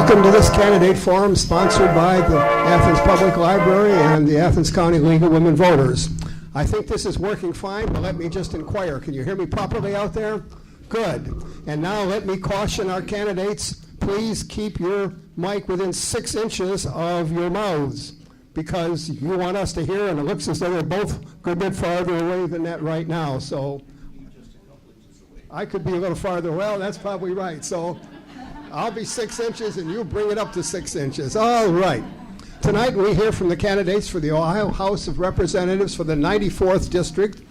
Welcome to this candidate forum sponsored by the Athens Public Library and the Athens County League of Women Voters. I think this is working fine, but let me just inquire. Can you hear me properly out there? Good. And now let me caution our candidates, please keep your mic within 6 inches of your mouths because you want us to hear, and it looks as though they're both a good bit farther away than that right now. So I could be a little farther. Well, that's probably right. So I'll be 6 inches and you bring it up to 6 inches. All right. Tonight we hear from the candidates for the Ohio House of Representatives for the 94th District,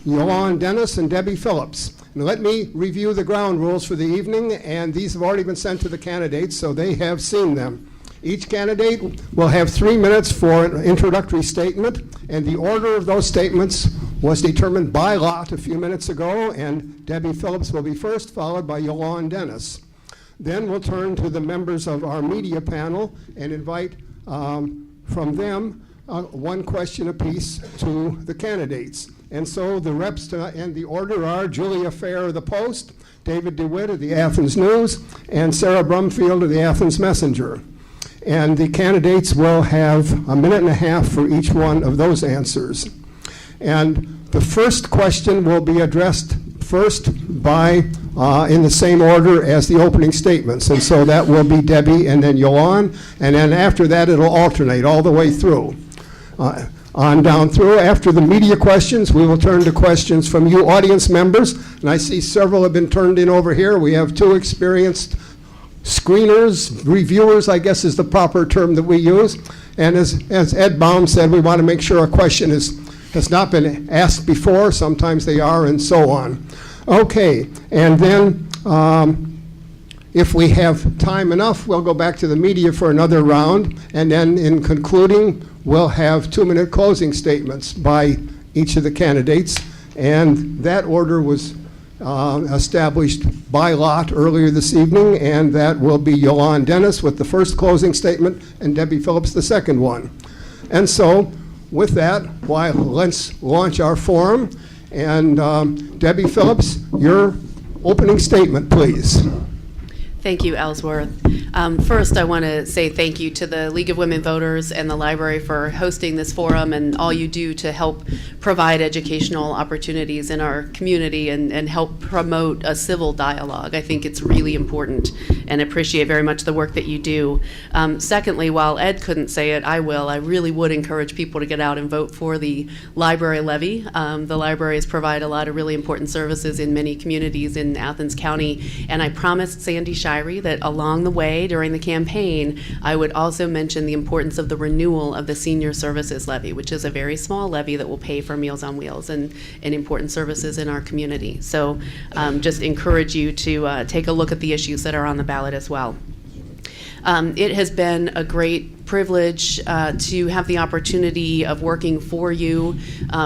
Yolan, Dennis, and Debbie Phillips. And let me review the ground rules for the evening, and these have already been sent to the candidates, so they have seen them. Each candidate will have 3 minutes for an introductory statement, and the order of those statements was determined by lot a few minutes ago, and Debbie Phillips will be first, followed by Yolan Dennis. Then we'll turn to the members of our media panel and invite from them one question apiece to the candidates. And so the reps tonight, and the order are Julia Fair of the Post, David DeWitt of the Athens News, and Sarah Brumfield of the Athens Messenger. And the candidates will have a minute and a half for each one of those answers. And the first question will be addressed first by, in the same order as the opening statements. And so that will be Debbie and then Yolan. And then after that, it'll alternate all the way through. On down through. After the media questions, we will turn to questions from you audience members. And I see several have been turned in over here. We have 2 experienced screeners, reviewers, I guess is the proper term that we use. And as Ed Baum said, we want to make sure a question has not been asked before. Sometimes they are, and so on. Okay, and then if we have time enough, we'll go back to the media for another round. And then in concluding, we'll have 2-minute closing statements by each of the candidates. And that order was established by lot earlier this evening, and that will be Yolan Dennis with the first closing statement and Debbie Phillips the second one. And so with that, let's launch our forum. And Debbie Phillips, your opening statement, please. Thank you, Ellsworth. First, I want to say thank you to the League of Women Voters and the library for hosting this forum and all you do to help provide educational opportunities in our community and help promote a civil dialogue. I think it's really important and appreciate very much the work that you do. Secondly, while Ed couldn't say it, I will. I really would encourage people to get out and vote for the library levy. The libraries provide a lot of really important services in many communities in Athens County, and I promised Sandy Shirey that along the way during the campaign, I would also mention the importance of the renewal of the senior services levy, which is a very small levy that will pay for Meals on Wheels and important services in our community. So just encourage you to take a look at the issues that are on the ballot as well. It has been a great privilege to have the opportunity of working for you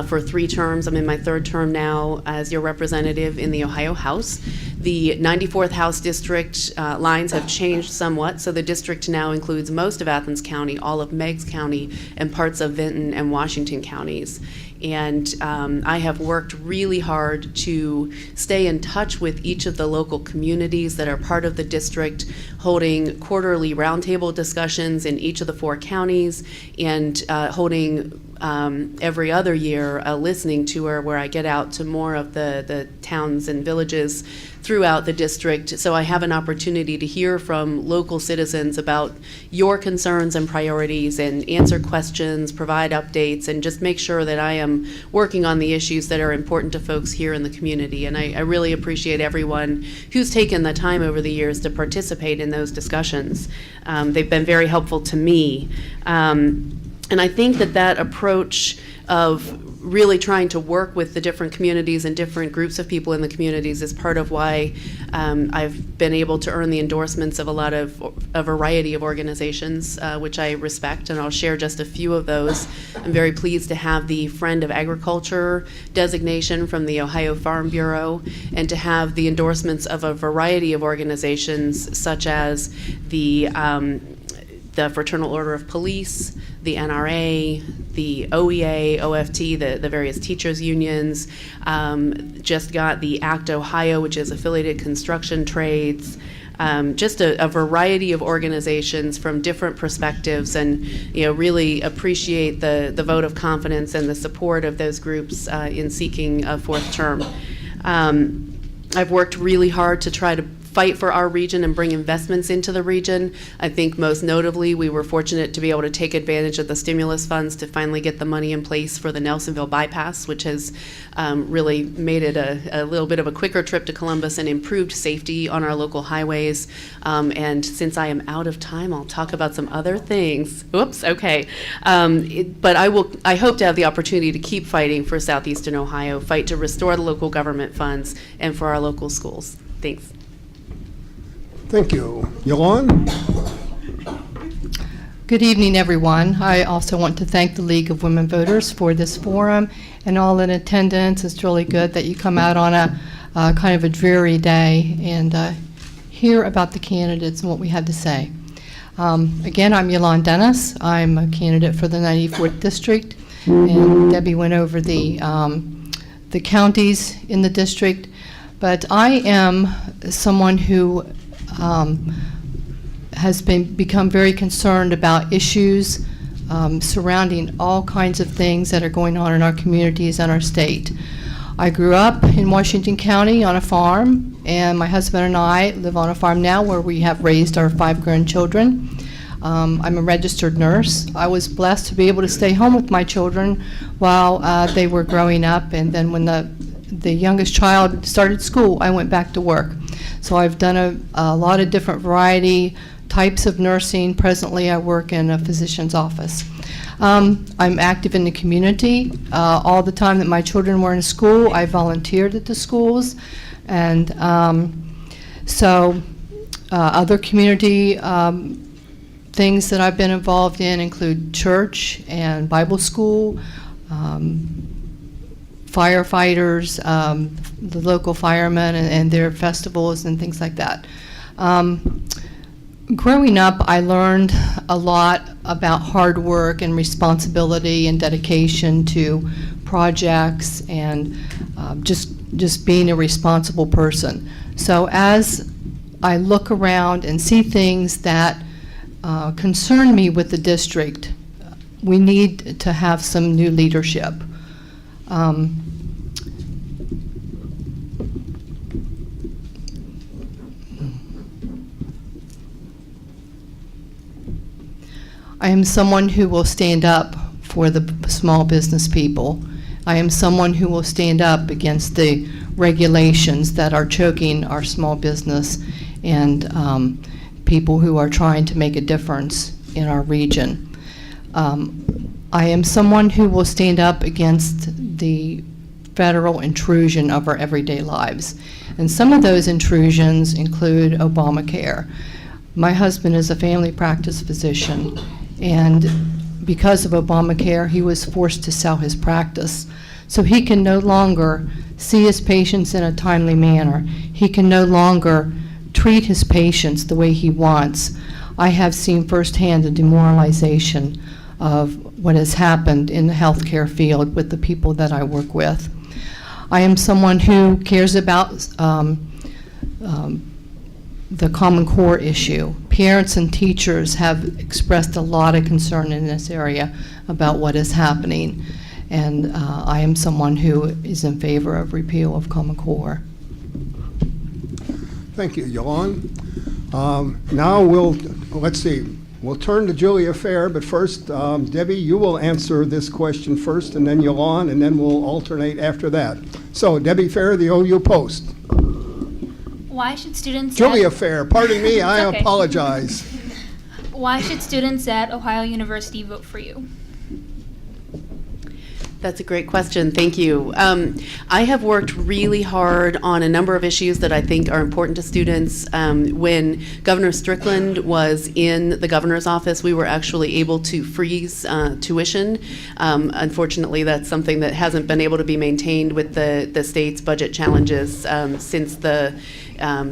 for 3 terms. I'm in my 3rd term now as your representative in the Ohio House. The 94th House District lines have changed somewhat, so the district now includes most of Athens County, all of Meigs County, and parts of Vinton and Washington counties. And I have worked really hard to stay in touch with each of the local communities that are part of the district, holding quarterly roundtable discussions in each of the 4 counties, and holding every other year a listening tour where I get out to more of the towns and villages throughout the district. So I have an opportunity to hear from local citizens about your concerns and priorities and answer questions, provide updates, and just make sure that I am working on the issues that are important to folks here in the community. And I really appreciate everyone who's taken the time over the years to participate in those discussions. They've been very helpful to me. And I think that approach of really trying to work with the different communities and different groups of people in the communities is part of why I've been able to earn the endorsements of a variety of organizations, which I respect, and I'll share just a few of those. I'm very pleased to have the Friend of Agriculture designation from the Ohio Farm Bureau, and to have the endorsements of a variety of organizations such as the Fraternal Order of Police, the NRA, the OEA, OFT, the various teachers unions, just got the ACT Ohio, which is affiliated construction trades, just a variety of organizations from different perspectives, and really appreciate the vote of confidence and the support of those groups in seeking a fourth term. I've worked really hard to try to fight for our region and bring investments into the region. I think most notably, we were fortunate to be able to take advantage of the stimulus funds to finally get the money in place for the Nelsonville bypass, which has really made it a little bit of a quicker trip to Columbus and improved safety on our local highways. And since I am out of time, I'll talk about some other things. Oops, okay. But I hope to have the opportunity to keep fighting for Southeastern Ohio, fight to restore the local government funds and for our local schools. Thanks. Thank you. Yolan? Good evening, everyone. I also want to thank the League of Women Voters for this forum and all in attendance. It's really good that you come out on a kind of a dreary day and hear about the candidates and what we have to say. Again, I'm Yolan Dennis. I'm a candidate for the 94th District, and Debbie went over the counties in the district. But I am someone who has become very concerned about issues surrounding all kinds of things that are going on in our communities and our state. I grew up in Washington County on a farm, and my husband and I live on a farm now where we have raised our 5 grandchildren. I'm a registered nurse. I was blessed to be able to stay home with my children while they were growing up, and then when the youngest child started school, I went back to work. So I've done a lot of different variety types of nursing. Presently, I work in a physician's office. I'm active in the community. All the time that my children were in school, I volunteered at the schools. And so other community things that I've been involved in include church and Bible school, firefighters, the local firemen and their festivals and things like that. Growing up, I learned a lot about hard work and responsibility and dedication to projects and just being a responsible person. So as I look around and see things that concern me with the district, we need to have some new leadership. I am someone who will stand up for the small business people. I am someone who will stand up against the regulations that are choking our small business and people who are trying to make a difference in our region. I am someone who will stand up against the federal intrusion of our everyday lives. And some of those intrusions include Obamacare. My husband is a family practice physician, and because of Obamacare, he was forced to sell his practice. So he can no longer see his patients in a timely manner. He can no longer treat his patients the way he wants. I have seen firsthand the demoralization of what has happened in the healthcare field with the people that I work with. I am someone who cares about the Common Core issue. Parents and teachers have expressed a lot of concern in this area about what is happening, and I am someone who is in favor of repeal of Common Core. Thank you, Yolan. Now we'll turn to Julia Fair, but first, Debbie, you will answer this question first, and then Yolan, and then we'll alternate after that. So, Debbie Fair, the OU Post. Why should students Julia Fair, pardon me, I okay. apologize. Why should students at Ohio University vote for you? That's a great question. Thank you. I have worked really hard on a number of issues that I think are important to students. When Governor Strickland was in the governor's office, we were actually able to freeze tuition. Unfortunately, that's something that hasn't been able to be maintained with the state's budget challenges since the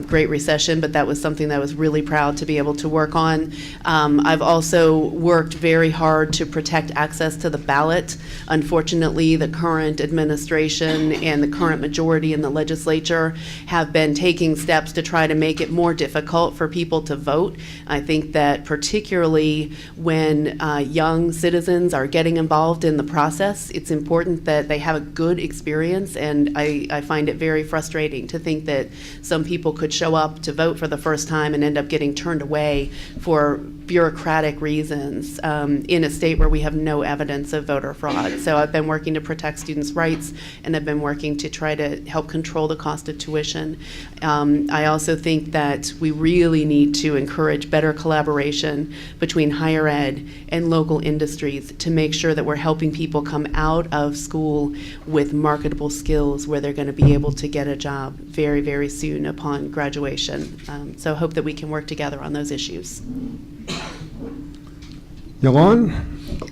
Great Recession, but that was something that I was really proud to be able to work on. I've also worked very hard to protect access to the ballot. Unfortunately, the current administration and the current majority in the legislature have been taking steps to try to make it more difficult for people to vote. I think that particularly when young citizens are getting involved in the process, it's important that they have a good experience, and I find it very frustrating to think that some people could show up to vote for the first time and end up getting turned away for bureaucratic reasons in a state where we have no evidence of voter fraud. So I've been working to protect students' rights, and I've been working to try to help control the cost of tuition. I also think that we really need to encourage better collaboration between higher ed and local industries to make sure that we're helping people come out of school with marketable skills where they're going to be able to get a job very, very soon upon graduation. So I hope that we can work together on those issues. Yolan?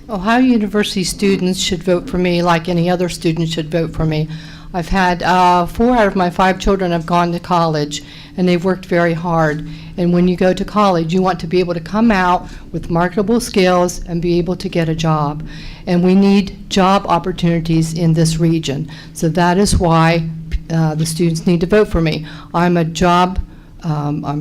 Ohio University students should vote for me like any other student should vote for me. I've had 4 out of my 5 children have gone to college, and they've worked very hard. And when you go to college, you want to be able to come out with marketable skills and be able to get a job. And we need job opportunities in this region. So that is why the students need to vote for me. I'm a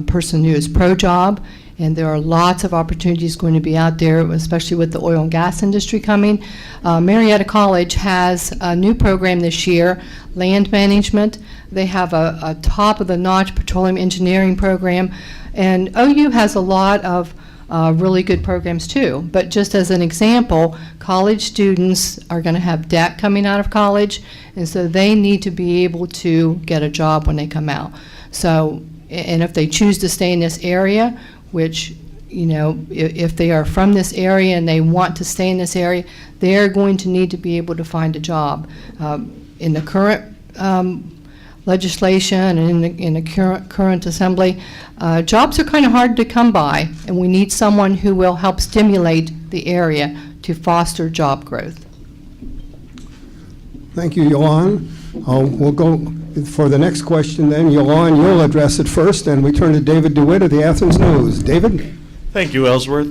person who is pro-job, and there are lots of opportunities going to be out there, especially with the oil and gas industry coming. Marietta College has a new program this year, land management. They have a top-of-the-notch petroleum engineering program, and OU has a lot of really good programs too. But just as an example, college students are going to have debt coming out of college, and so they need to be able to get a job when they come out. So, and if they choose to stay in this area, which, you know, if they are from this area and they want to stay in this area, they're going to need to be able to find a job. In the current legislation and in the current assembly, jobs are kind of hard to come by, and we need someone who will help stimulate the area to foster job growth. Thank you, Yolan. We'll go for the next question then. Yolan, you'll address it first, and we turn to David DeWitt of the Athens News. David? Thank you, Ellsworth.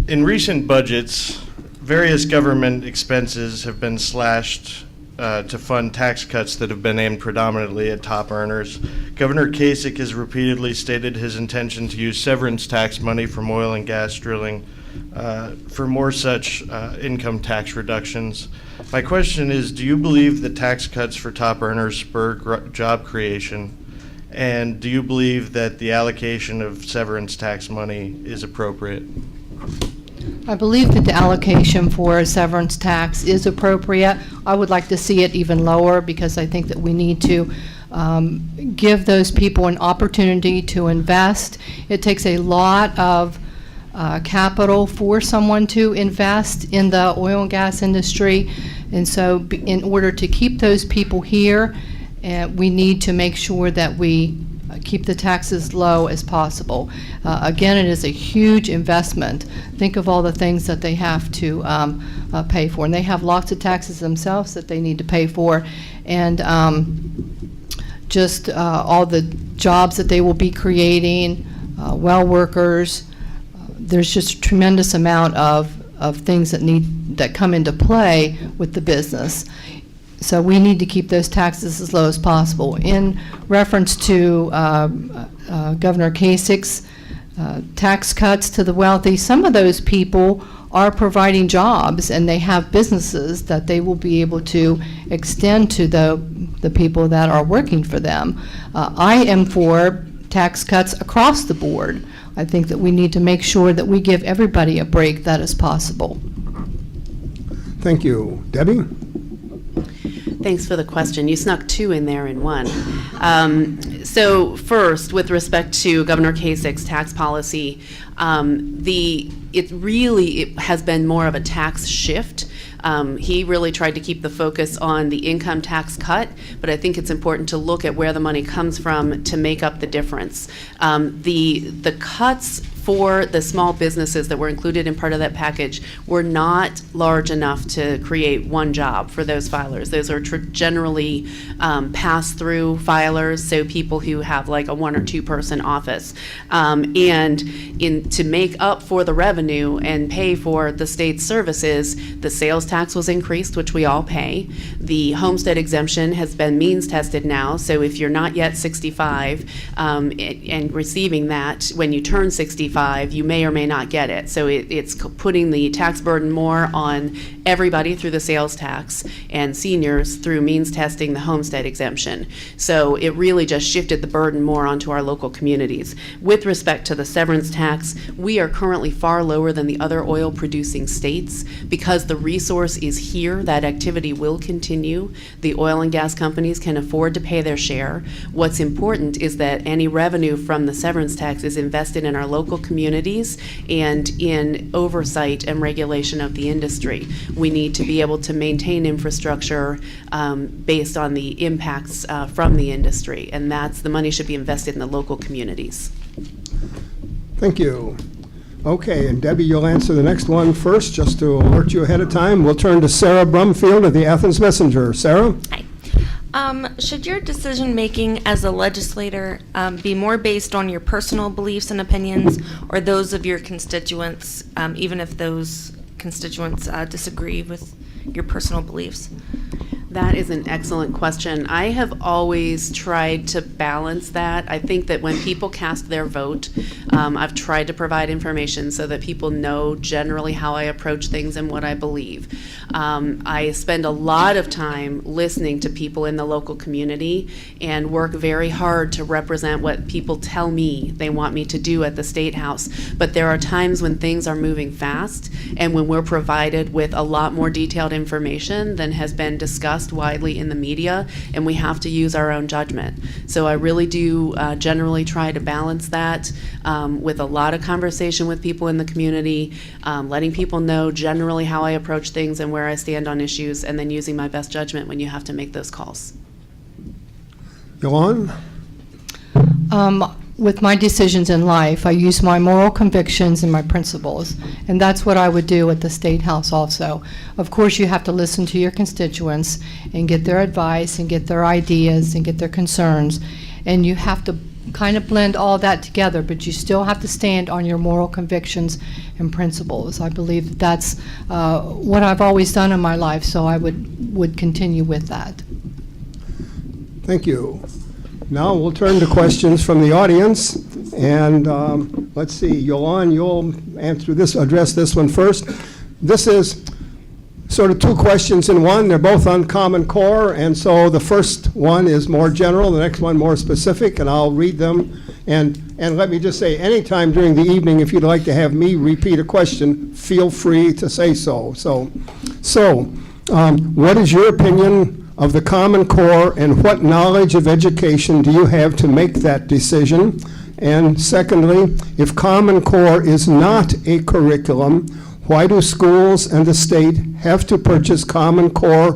In recent budgets, various government expenses have been slashed to fund tax cuts that have been aimed predominantly at top earners. Governor Kasich has repeatedly stated his intention to use severance tax money from oil and gas drilling for more such income tax reductions. My question is, do you believe that tax cuts for top earners spur job creation? And do you believe that the allocation of severance tax money is appropriate? I believe that the allocation for severance tax is appropriate. I would like to see it even lower because I think that we need to give those people an opportunity to invest. It takes a lot of capital for someone to invest in the oil and gas industry, and so in order to keep those people here, we need to make sure that we keep the taxes low as possible. Again, it is a huge investment. Think of all the things that they have to pay for, and they have lots of taxes themselves that they need to pay for, and just all the jobs that they will be creating, well workers. There's just a tremendous amount of things that come into play with the business. So we need to keep those taxes as low as possible. In reference to Governor Kasich's tax cuts to the wealthy, some of those people are providing jobs, and they have businesses that they will be able to extend to the people that are working for them. I am for tax cuts across the board. I think that we need to make sure that we give everybody a break that is possible. Thank you. Debbie? Thanks for the question. You snuck 2 in there in one. So first, with respect to Governor Kasich's tax policy, it has been more of a tax shift. He really tried to keep the focus on the income tax cut, but I think it's important to look at where the money comes from to make up the difference. The cuts for the small businesses that were included in part of that package were not large enough to create one job for those filers. Those are generally pass-through filers, so people who have like a 1 or 2 person office. And to make up for the revenue and pay for the state's services, the sales tax was increased, which we all pay. The homestead exemption has been means tested now, so if you're not yet 65 and receiving that, when you turn 65, you may or may not get it. So it's putting the tax burden more on everybody through the sales tax and seniors through means testing the homestead exemption. So it really just shifted the burden more onto our local communities. With respect to the severance tax, we are currently far lower than the other oil producing states. Because the resource is here, that activity will continue. The oil and gas companies can afford to pay their share. What's important is that any revenue from the severance tax is invested in our local communities and in oversight and regulation of the industry. We need to be able to maintain infrastructure based on the impacts from the industry, and the money should be invested in the local communities. Thank you. Okay, and Debbie, you'll answer the next one first, just to alert you ahead of time. We'll turn to Sarah Brumfield of the Athens Messenger. Sarah? Hi. Should your decision-making as a legislator be more based on your personal beliefs and opinions or those of your constituents, even if those constituents disagree with your personal beliefs? That is an excellent question. I have always tried to balance that. I think that when people cast their vote, I've tried to provide information so that people know generally how I approach things and what I believe. I spend a lot of time listening to people in the local community and work very hard to represent what people tell me they want me to do at the State House. But there are times when things are moving fast and when we're provided with a lot more detailed information than has been discussed widely in the media, and we have to use our own judgment. So I really do generally try to balance that with a lot of conversation with people in the community, letting people know generally how I approach things and where I stand on issues, and then using my best judgment when you have to make those calls. Yolan? With my decisions in life, I use my moral convictions and my principles, and that's what I would do at the State House also. Of course, you have to listen to your constituents and get their advice and get their ideas and get their concerns, and you have to kind of blend all that together, but you still have to stand on your moral convictions and principles. I believe that's what I've always done in my life, so I would continue with that. Thank you. Now we'll turn to questions from the audience, and let's see, Yolan, you'll address this one first. This is sort of 2 questions in one. They're both on Common Core, and so the first one is more general, the next one more specific, and I'll read them. And let me just say, anytime during the evening, if you'd like to have me repeat a question, feel free to say so. What is your opinion of the Common Core, and what knowledge of education do you have to make that decision? And secondly, if Common Core is not a curriculum, why do schools and the state have to purchase Common Core,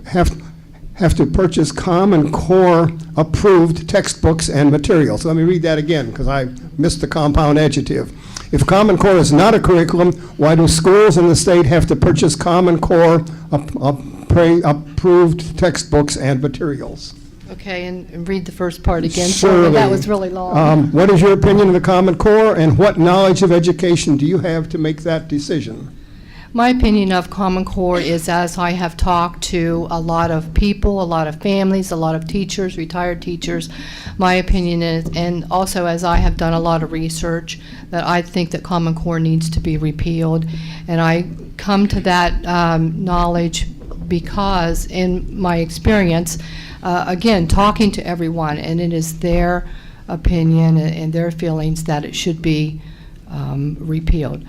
have to purchase Common Core approved textbooks and materials? Let me read that again, because I missed the compound adjective. If Common Core is not a curriculum, why do schools and the state have to purchase Common Core approved textbooks and materials? Okay, and read the first part again. Surely. That was really long. What is your opinion of the Common Core, and what knowledge of education do you have to make that decision? My opinion of Common Core is, as I have talked to a lot of people, a lot of families, a lot of teachers, retired teachers, my opinion is, and also as I have done a lot of research, that I think that Common Core needs to be repealed. And I come to that knowledge because, in my experience, again, talking to everyone, and it is their opinion and their feelings that it should be repealed.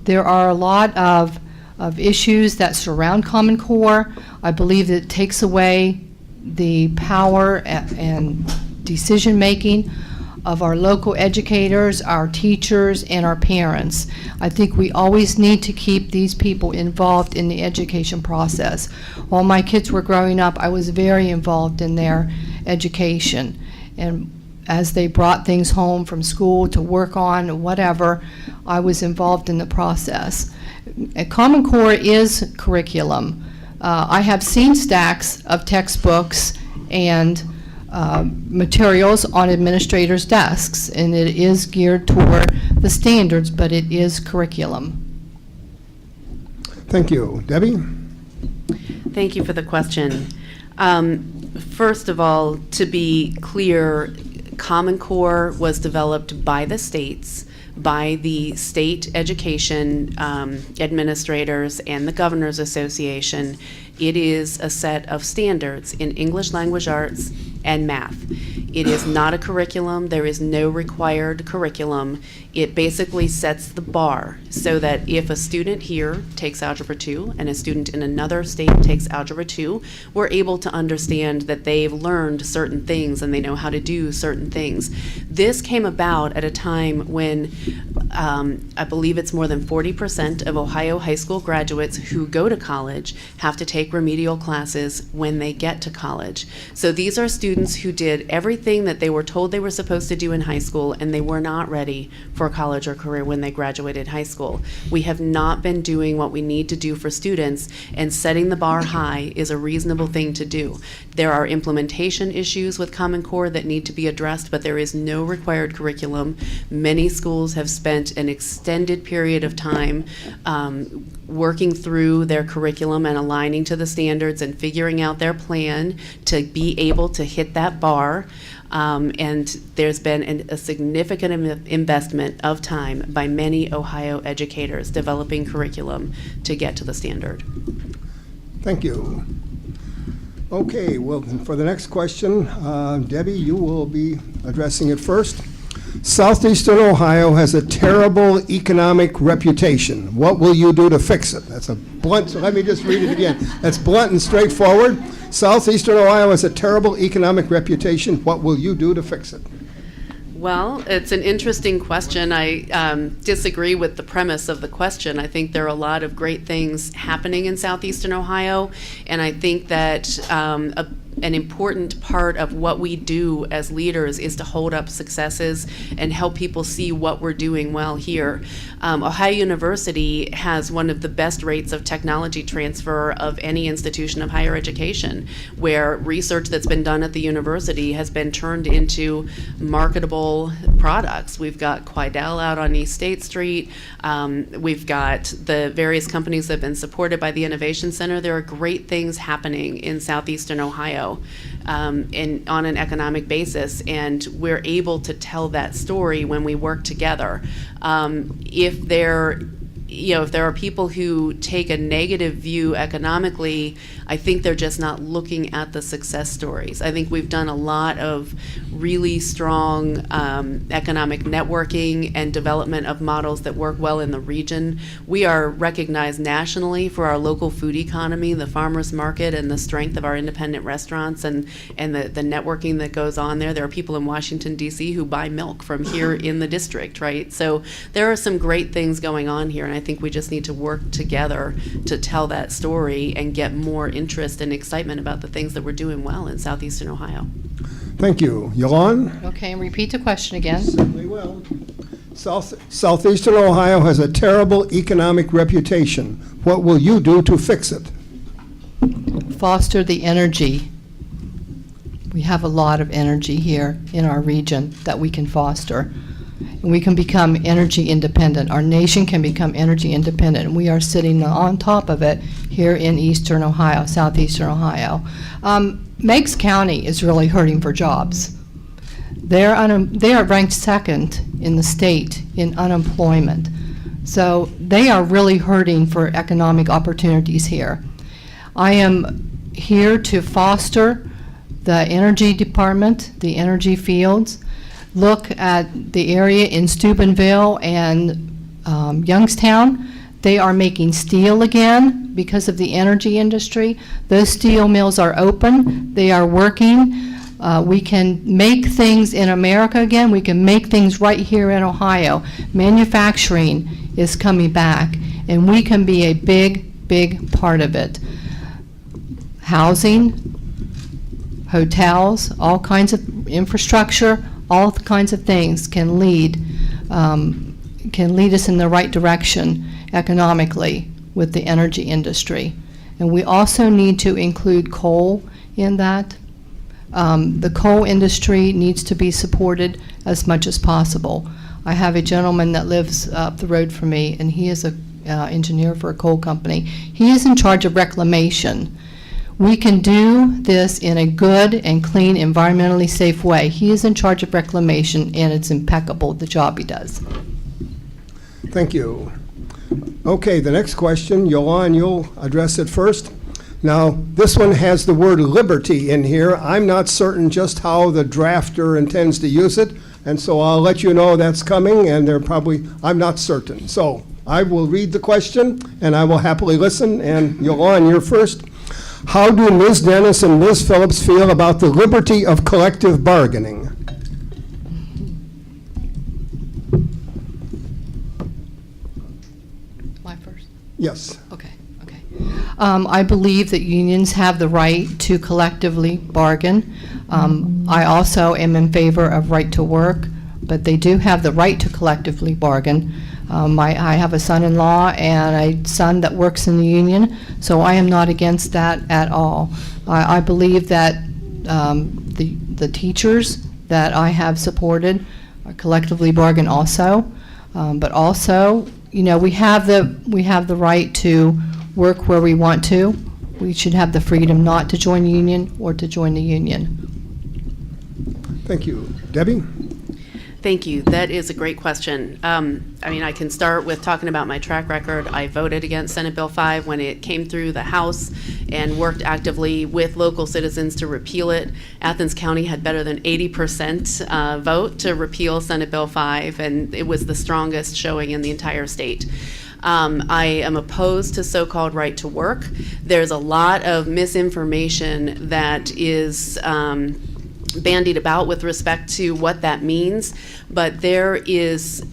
There are a lot of issues that surround Common Core. I believe that it takes away the power and decision-making of our local educators, our teachers, and our parents. I think we always need to keep these people involved in the education process. While my kids were growing up, I was very involved in their education. And as they brought things home from school to work on, whatever, I was involved in the process. Common Core is curriculum. I have seen stacks of textbooks and materials on administrators' desks, and it is geared toward the standards, but it is curriculum. Thank you. Debbie? Thank you for the question. First of all, to be clear, Common Core was developed by the states, by the state education administrators and the Governors Association. It is a set of standards in English language arts and math. It is not a curriculum. There is no required curriculum. It basically sets the bar so that if a student here takes Algebra 2 and a student in another state takes Algebra 2, we're able to understand that they've learned certain things and they know how to do certain things. This came about at a time when I believe it's more than 40% of Ohio high school graduates who go to college have to take remedial classes when they get to college. So these are students who did everything that they were told they were supposed to do in high school, and they were not ready for college or career when they graduated high school. We have not been doing what we need to do for students, and setting the bar high is a reasonable thing to do. There are implementation issues with Common Core that need to be addressed, but there is no required curriculum. Many schools have spent an extended period of time working through their curriculum and aligning to the standards and figuring out their plan to be able to hit that bar. And there's been a significant investment of time by many Ohio educators developing curriculum to get to the standard. Thank you. Okay, well, for the next question, Debbie, you will be addressing it first. Southeastern Ohio has a terrible economic reputation. What will you do to fix it? That's a blunt, so let me just read it again. That's blunt and straightforward. Southeastern Ohio has a terrible economic reputation. What will you do to fix it? Well, it's an interesting question. I disagree with the premise of the question. I think there are a lot of great things happening in Southeastern Ohio, and I think that an important part of what we do as leaders is to hold up successes and help people see what we're doing well here. Ohio University has one of the best rates of technology transfer of any institution of higher education, where research that's been done at the university has been turned into marketable products. We've got Quidel out on East State Street. We've got the various companies that have been supported by the Innovation Center. There are great things happening in Southeastern Ohio on an economic basis, and we're able to tell that story when we work together. If there are people who take a negative view economically, I think they're just not looking at the success stories. I think we've done a lot of really strong economic networking and development of models that work well in the region. We are recognized nationally for our local food economy, the farmers market, and the strength of our independent restaurants and the networking that goes on there. There are people in Washington, D.C. who buy milk from here in the district, right? So there are some great things going on here, and I think we just need to work together to tell that story and get more interest and excitement about the things that we're doing well in Southeastern Ohio. Thank you. Yolan? Okay, and repeat the question again. Certainly will. Southeastern Ohio has a terrible economic reputation. What will you do to fix it? Foster the energy. We have a lot of energy here in our region that we can foster. And we can become energy independent. Our nation can become energy independent, and we are sitting on top of it here in Eastern Ohio, Southeastern Ohio. Meigs County is really hurting for jobs. They are ranked second in the state in unemployment. So they are really hurting for economic opportunities here. I am here to foster the energy department, the energy fields, look at the area in Steubenville and Youngstown. They are making steel again because of the energy industry. Those steel mills are open. They are working. We can make things in America again. We can make things right here in Ohio. Manufacturing is coming back, and we can be a big, big part of it. Housing, hotels, all kinds of infrastructure, all kinds of things can lead us in the right direction economically with the energy industry. And we also need to include coal in that. The coal industry needs to be supported as much as possible. I have a gentleman that lives up the road from me, and he is an engineer for a coal company. He is in charge of reclamation. We can do this in a good and clean, environmentally safe way. He is in charge of reclamation, and it's impeccable, the job he does. Thank you. Okay, the next question, Yolan, you'll address it first. Now, this one has the word liberty in here. I'm not certain just how the drafter intends to use it, and so I'll let you know that's coming, and I'm not certain. So I will read the question, and I will happily listen, and Yolan, you're first. How do Ms. Dennis and Ms. Phillips feel about the liberty of collective bargaining? My first? Yes. Okay. I believe that unions have the right to collectively bargain. I also am in favor of right to work, but they do have the right to collectively bargain. I have a son-in-law and a son that works in the union, so I am not against that at all. I believe that the teachers that I have supported collectively bargain also, but also, we have the right to work where we want to. We should have the freedom not to join a union or to join the union. Thank you. Debbie? Thank you. That is a great question. I can start with talking about my track record. I voted against Senate Bill 5 when it came through the House and worked actively with local citizens to repeal it. Athens County had better than 80% vote to repeal Senate Bill 5, and it was the strongest showing in the entire state. I am opposed to so-called right to work. There's a lot of misinformation that is bandied about with respect to what that means, but there is,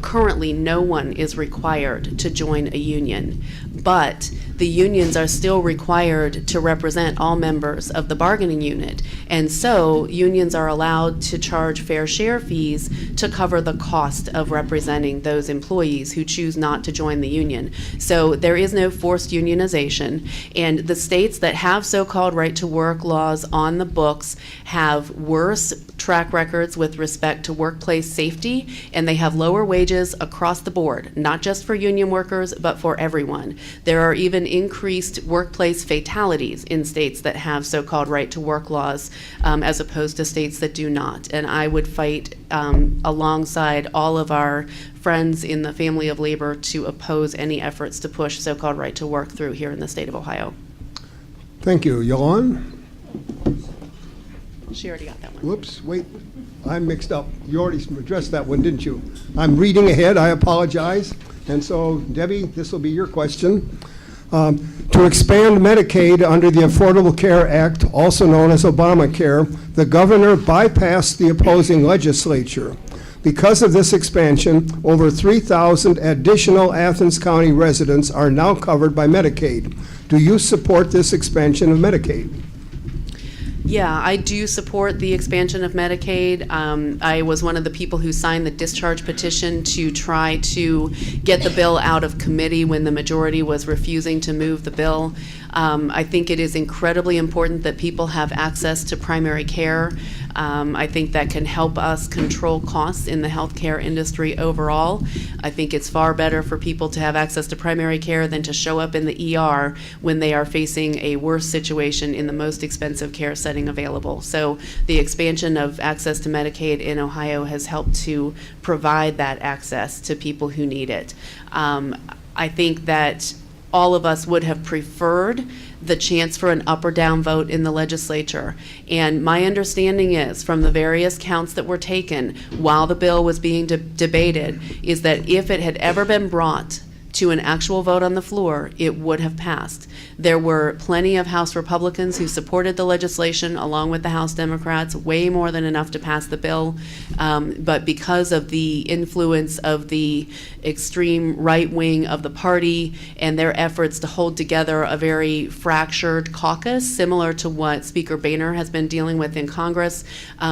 currently no one is required to join a union, but the unions are still required to represent all members of the bargaining unit, and so unions are allowed to charge fair share fees to cover the cost of representing those employees who choose not to join the union. So there is no forced unionization, and the states that have so-called right to work laws on the books have worse track records with respect to workplace safety, and they have lower wages across the board, not just for union workers, but for everyone. There are even increased workplace fatalities in states that have so-called right to work laws as opposed to states that do not. And I would fight alongside all of our friends in the family of labor to oppose any efforts to push so-called right to work through here in the state of Ohio. Thank you. Yolan? She already got that one. Whoops, wait, I'm mixed up. You already addressed that one, didn't you? I'm reading ahead, I apologize. And so, Debbie, this will be your question. To expand Medicaid under the Affordable Care Act, also known as Obamacare, the governor bypassed the opposing legislature. Because of this expansion, over 3,000 additional Athens County residents are now covered by Medicaid. Do you support this expansion of Medicaid? Yeah, I do support the expansion of Medicaid. I was one of the people who signed the discharge petition to try to get the bill out of committee when the majority was refusing to move the bill. I think it is incredibly important that people have access to primary care. I think that can help us control costs in the healthcare industry overall. I think it's far better for people to have access to primary care than to show up in the ER when they are facing a worse situation in the most expensive care setting available. So the expansion of access to Medicaid in Ohio has helped to provide that access to people who need it. I think that all of us would have preferred the chance for an up or down vote in the legislature. And my understanding is, from the various counts that were taken while the bill was being debated, is that if it had ever been brought to an actual vote on the floor, it would have passed. There were plenty of House Republicans who supported the legislation along with the House Democrats, way more than enough to pass the bill. But because of the influence of the extreme right wing of the party and their efforts to hold together a very fractured caucus, similar to what Speaker Boehner has been dealing with in Congress,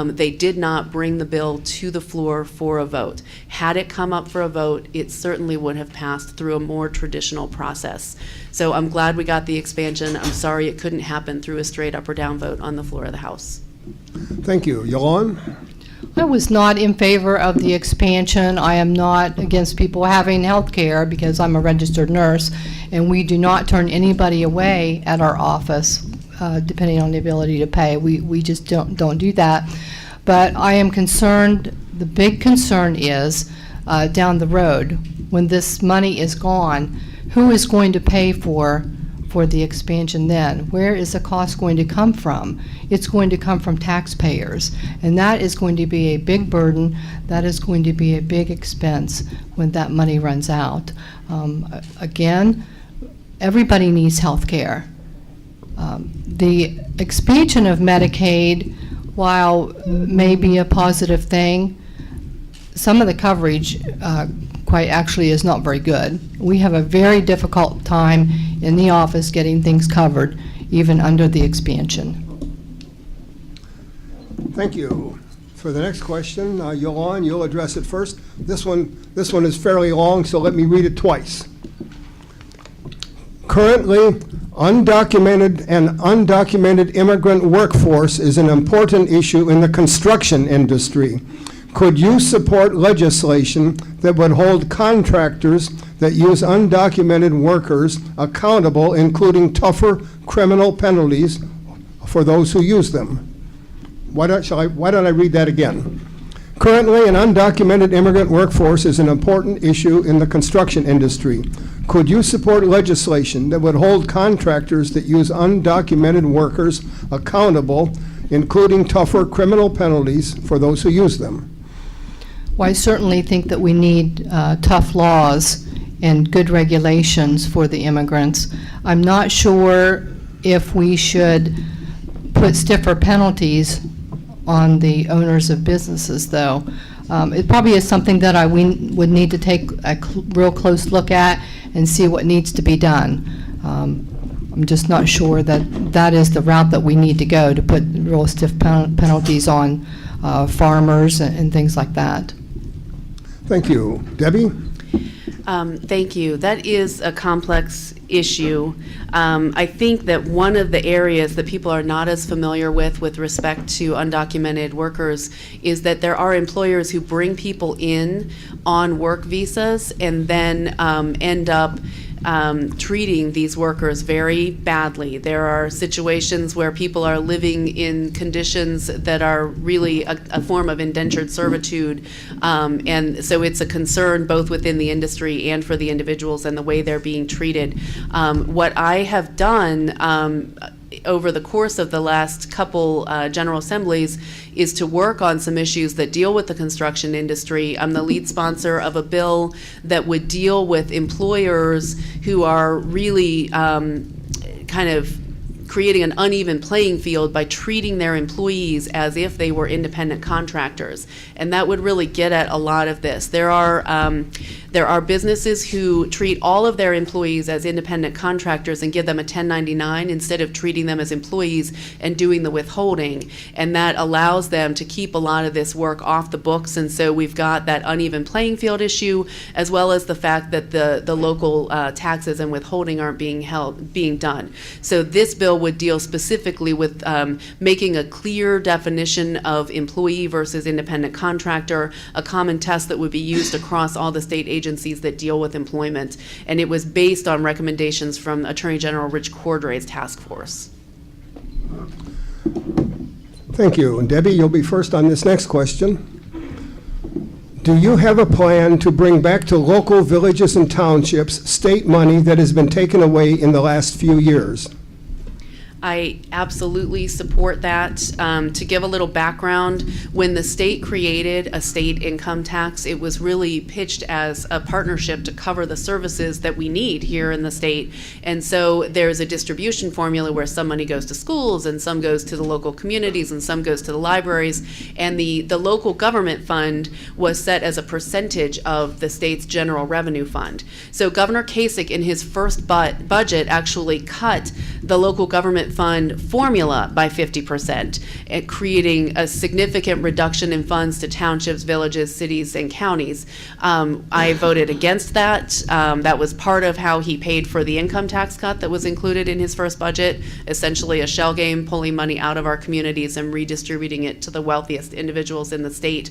they did not bring the bill to the floor for a vote. Had it come up for a vote, it certainly would have passed through a more traditional process. So I'm glad we got the expansion. I'm sorry it couldn't happen through a straight up or down vote on the floor of the House. Thank you. Yolan? I was not in favor of the expansion. I am not against people having health care because I'm a registered nurse, and we do not turn anybody away at our office, depending on the ability to pay. We just don't do that. But I am concerned, the big concern is down the road, when this money is gone, who is going to pay for the expansion then? Where is the cost going to come from? It's going to come from taxpayers, and that is going to be a big burden. That is going to be a big expense when that money runs out. Again, everybody needs health care. The expansion of Medicaid, while may be a positive thing, some of the coverage quite actually is not very good. We have a very difficult time in the office getting things covered, even under the expansion. Thank you. For the next question, Yolan, you'll address it first. This one is fairly long, so let me read it twice. Currently, undocumented immigrant workforce is an important issue in the construction industry. Could you support legislation that would hold contractors that use undocumented workers accountable, including tougher criminal penalties for those who use them? Why don't I read that again? Currently, an undocumented immigrant workforce is an important issue in the construction industry. Could you support legislation that would hold contractors that use undocumented workers accountable, including tougher criminal penalties for those who use them? Well, I certainly think that we need tough laws and good regulations for the immigrants. I'm not sure if we should put stiffer penalties on the owners of businesses, though. It probably is something that we would need to take a real close look at and see what needs to be done. I'm just not sure that is the route that we need to go, to put real stiff penalties on farmers and things like that. Thank you. Debbie? Thank you. That is a complex issue. I think that one of the areas that people are not as familiar with respect to undocumented workers is that there are employers who bring people in on work visas and then end up treating these workers very badly. There are situations where people are living in conditions that are really a form of indentured servitude, and so it's a concern both within the industry and for the individuals and the way they're being treated. What I have done over the course of the last couple General Assemblies is to work on some issues that deal with the construction industry. I'm the lead sponsor of a bill that would deal with employers who are really kind of creating an uneven playing field by treating their employees as if they were independent contractors. And that would really get at a lot of this. There are businesses who treat all of their employees as independent contractors and give them a 1099 instead of treating them as employees and doing the withholding. And that allows them to keep a lot of this work off the books. And so we've got that uneven playing field issue, as well as the fact that the local taxes and withholding aren't being done. So this bill would deal specifically with making a clear definition of employee versus independent contractor, a common test that would be used across all the state agencies that deal with employment. And it was based on recommendations from Attorney General Rich Cordray's task force. Thank you. And Debbie, you'll be first on this next question. Do you have a plan to bring back to local villages and townships state money that has been taken away in the last few years? I absolutely support that. To give a little background, when the state created a state income tax, it was really pitched as a partnership to cover the services that we need here in the state. And so there's a distribution formula where some money goes to schools and some goes to the local communities and some goes to the libraries. And the local government fund was set as a percentage of the state's general revenue fund. So Governor Kasich in his first budget actually cut the local government fund formula by 50%, and creating a significant reduction in funds to townships, villages, cities, and counties. I voted against that. That was part of how he paid for the income tax cut that was included in his first budget, essentially a shell game, pulling money out of our communities and redistributing it to the wealthiest individuals in the state.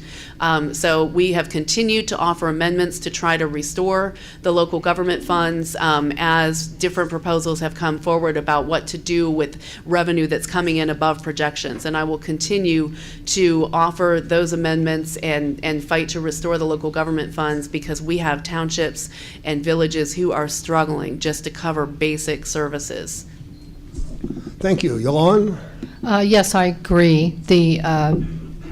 So we have continued to offer amendments to try to restore the local government funds as different proposals have come forward about what to do with revenue that's coming in above projections. And I will continue to offer those amendments and fight to restore the local government funds, because we have townships and villages who are struggling just to cover basic services. Thank you. Yolan? Yes, I agree. The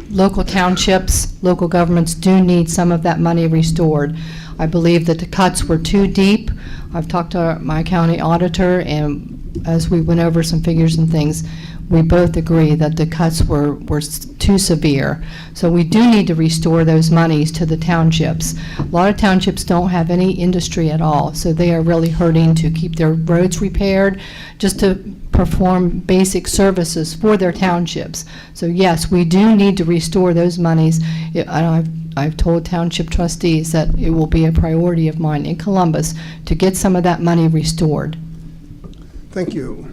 local townships, local governments do need some of that money restored. I believe that the cuts were too deep. I've talked to my county auditor, and as we went over some figures and things, we both agree that the cuts were too severe. So we do need to restore those monies to the townships. A lot of townships don't have any industry at all, so they are really hurting to keep their roads repaired, just to perform basic services for their townships. So yes, we do need to restore those monies. I've told township trustees that it will be a priority of mine in Columbus to get some of that money restored. Thank you.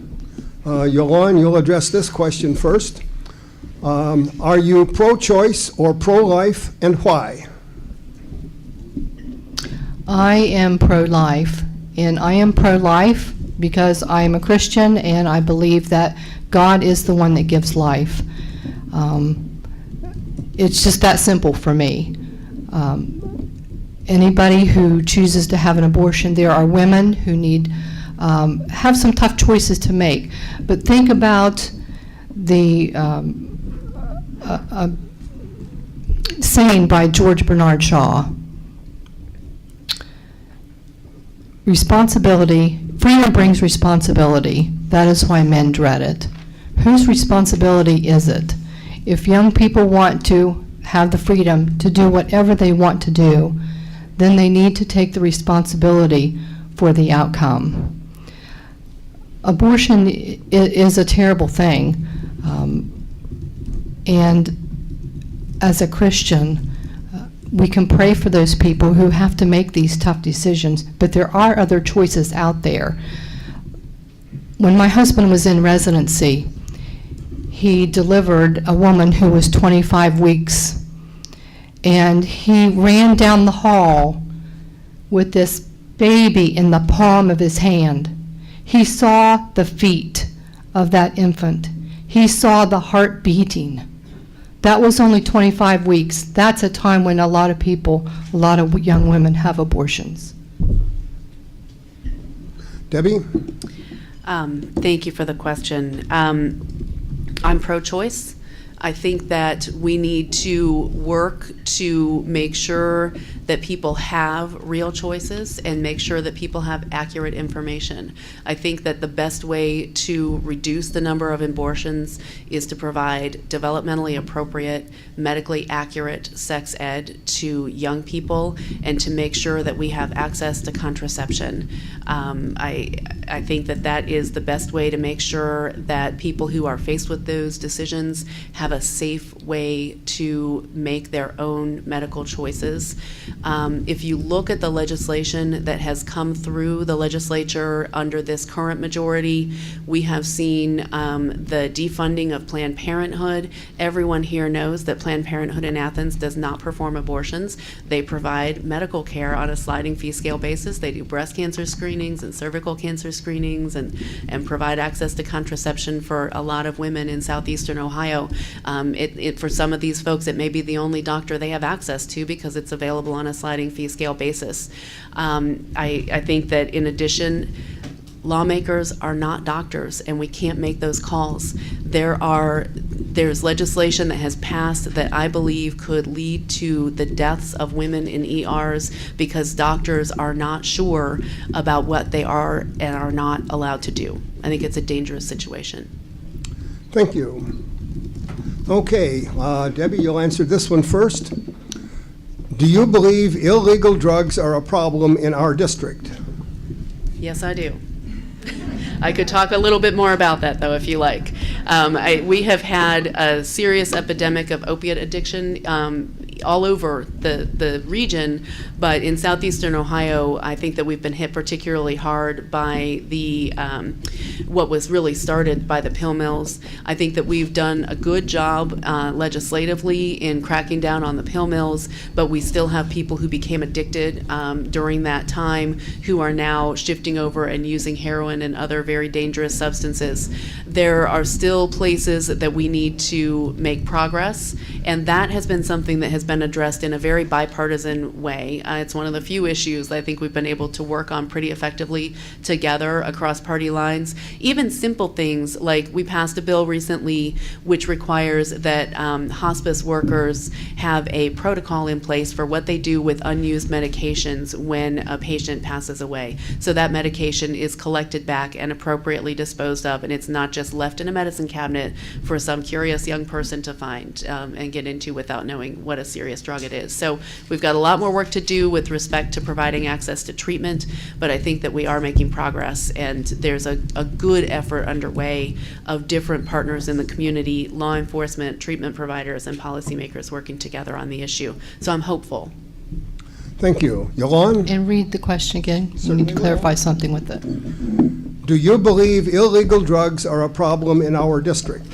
Yolan, you'll address this question first. Are you pro-choice or pro-life, and why? I am pro-life, and I am pro-life because I am a Christian and I believe that God is the one that gives life. It's just that simple for me. Anybody who chooses to have an abortion, there are women who need have some tough choices to make. But think about the saying by George Bernard Shaw. Responsibility, freedom brings responsibility. That is why men dread it. Whose responsibility is it? If young people want to have the freedom to do whatever they want to do, then they need to take the responsibility for the outcome. Abortion is a terrible thing, and as a Christian, we can pray for those people who have to make these tough decisions, but there are other choices out there. When my husband was in residency, he delivered a woman who was 25 weeks, and he ran down the hall with this baby in the palm of his hand. He saw the feet of that infant. He saw the heart beating. That was only 25 weeks. That's a time when a lot of people, a lot of young women have abortions. Debbie? Thank you for the question. I'm pro-choice. I think that we need to work to make sure that people have real choices and make sure that people have accurate information. I think that the best way to reduce the number of abortions is to provide developmentally appropriate, medically accurate sex ed to young people and to make sure that we have access to contraception. I think that that is the best way to make sure that people who are faced with those decisions have a safe way to make their own medical choices. If you look at the legislation that has come through the legislature under this current majority, we have seen the defunding of Planned Parenthood. Everyone here knows that Planned Parenthood in Athens does not perform abortions. They provide medical care on a sliding fee scale basis. They do breast cancer screenings and cervical cancer screenings and provide access to contraception for a lot of women in southeastern Ohio. For some of these folks, it may be the only doctor they have access to because it's available on a sliding fee scale basis. I think that in addition, lawmakers are not doctors, and we can't make those calls. There's legislation that has passed that I believe could lead to the deaths of women in ERs because doctors are not sure about what they are and are not allowed to do. I think it's a dangerous situation. Thank you. Okay, Debbie, you'll answer this one first. Do you believe illegal drugs are a problem in our district? Yes, I do. I could talk a little bit more about that, though, if you like. We have had a serious epidemic of opiate addiction all over the region, but in southeastern Ohio, I think that we've been hit particularly hard by the what was really started by the pill mills. I think that we've done a good job legislatively in cracking down on the pill mills, but we still have people who became addicted during that time who are now shifting over and using heroin and other very dangerous substances. There are still places that we need to make progress, and that has been something that has been addressed in a very bipartisan way. It's one of the few issues that I think we've been able to work on pretty effectively together across party lines. Even simple things like we passed a bill recently which requires that hospice workers have a protocol in place for what they do with unused medications when a patient passes away. So that medication is collected back and appropriately disposed of, and it's not just left in a medicine cabinet for some curious young person to find and get into without knowing what a serious drug it is. So we've got a lot more work to do with respect to providing access to treatment, but I think that we are making progress, and there's a good effort underway of different partners in the community, law enforcement, treatment providers, and policymakers working together on the issue. So I'm hopeful. Thank you. Yolan? And read the question again. You Certainly need to will. clarify something with it. Do you believe illegal drugs are a problem in our district?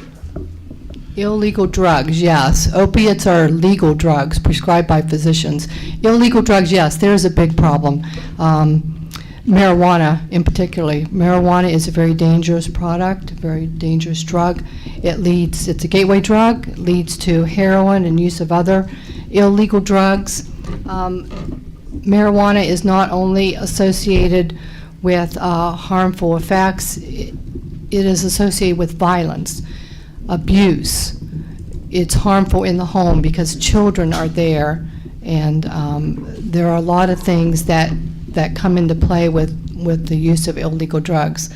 Illegal drugs, yes. Opiates are legal drugs prescribed by physicians. Illegal drugs, yes, there is a big problem. Marijuana, in particular. Marijuana is a very dangerous product, a very dangerous drug. It's a gateway drug. It leads to heroin and use of other illegal drugs. Marijuana is not only associated with harmful effects, it is associated with violence, abuse. It's harmful in the home because children are there, and there are a lot of things that come into play with the use of illegal drugs.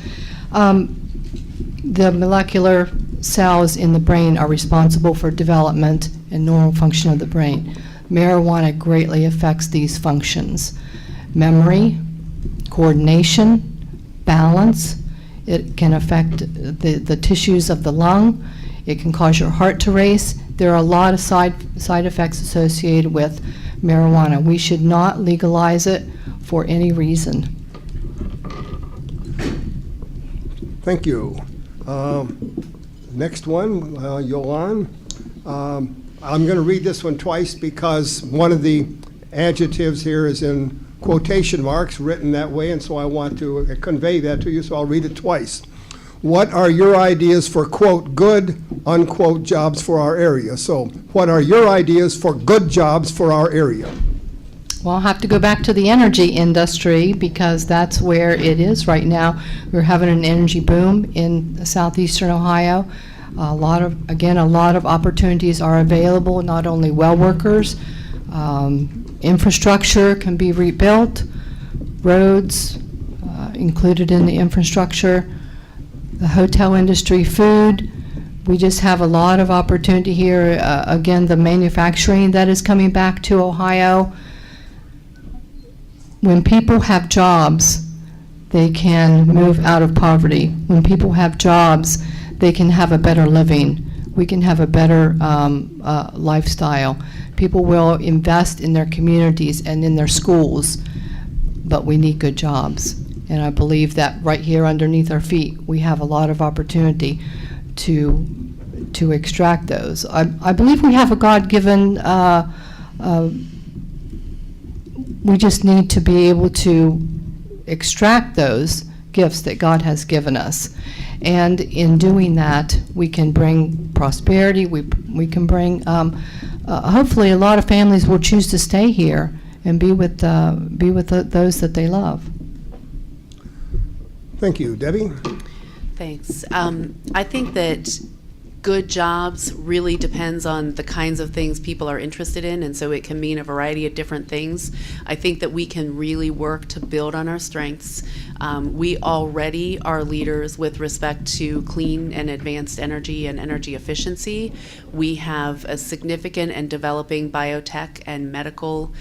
The molecular cells in the brain are responsible for development and normal function of the brain. Marijuana greatly affects these functions. Memory, coordination, balance. It can affect the tissues of the lung. It can cause your heart to race. There are a lot of side effects associated with marijuana. We should not legalize it for any reason. Thank you. Next one, Yolan. I'm going to read this one twice because one of the adjectives here is in quotation marks, written that way, and so I want to convey that to you, so I'll read it twice. What are your ideas for, quote, good, unquote, jobs for our area? So what are your ideas for good jobs for our area? Well, I'll have to go back to the energy industry because that's where it is right now. We're having an energy boom in southeastern Ohio. A lot of opportunities are available, not only well workers, infrastructure can be rebuilt, roads included in the infrastructure, the hotel industry, food. We just have a lot of opportunity here. Again, the manufacturing that is coming back to Ohio. When people have jobs, they can move out of poverty. When people have jobs, they can have a better living. We can have a better lifestyle. People will invest in their communities and in their schools, but we need good jobs. And I believe that right here underneath our feet, we have a lot of opportunity to extract those. I believe we have a God-given, we just need to be able to extract those gifts that God has given us. And in doing that, we can bring prosperity, we can bring, hopefully a lot of families will choose to stay here and be with those that they love. Thank you. Debbie? Thanks. I think that good jobs really depends on the kinds of things people are interested in, and so it can mean a variety of different things. I think that we can really work to build on our strengths. We already are leaders with respect to clean and advanced energy and energy efficiency. We have a significant and developing biotech and medical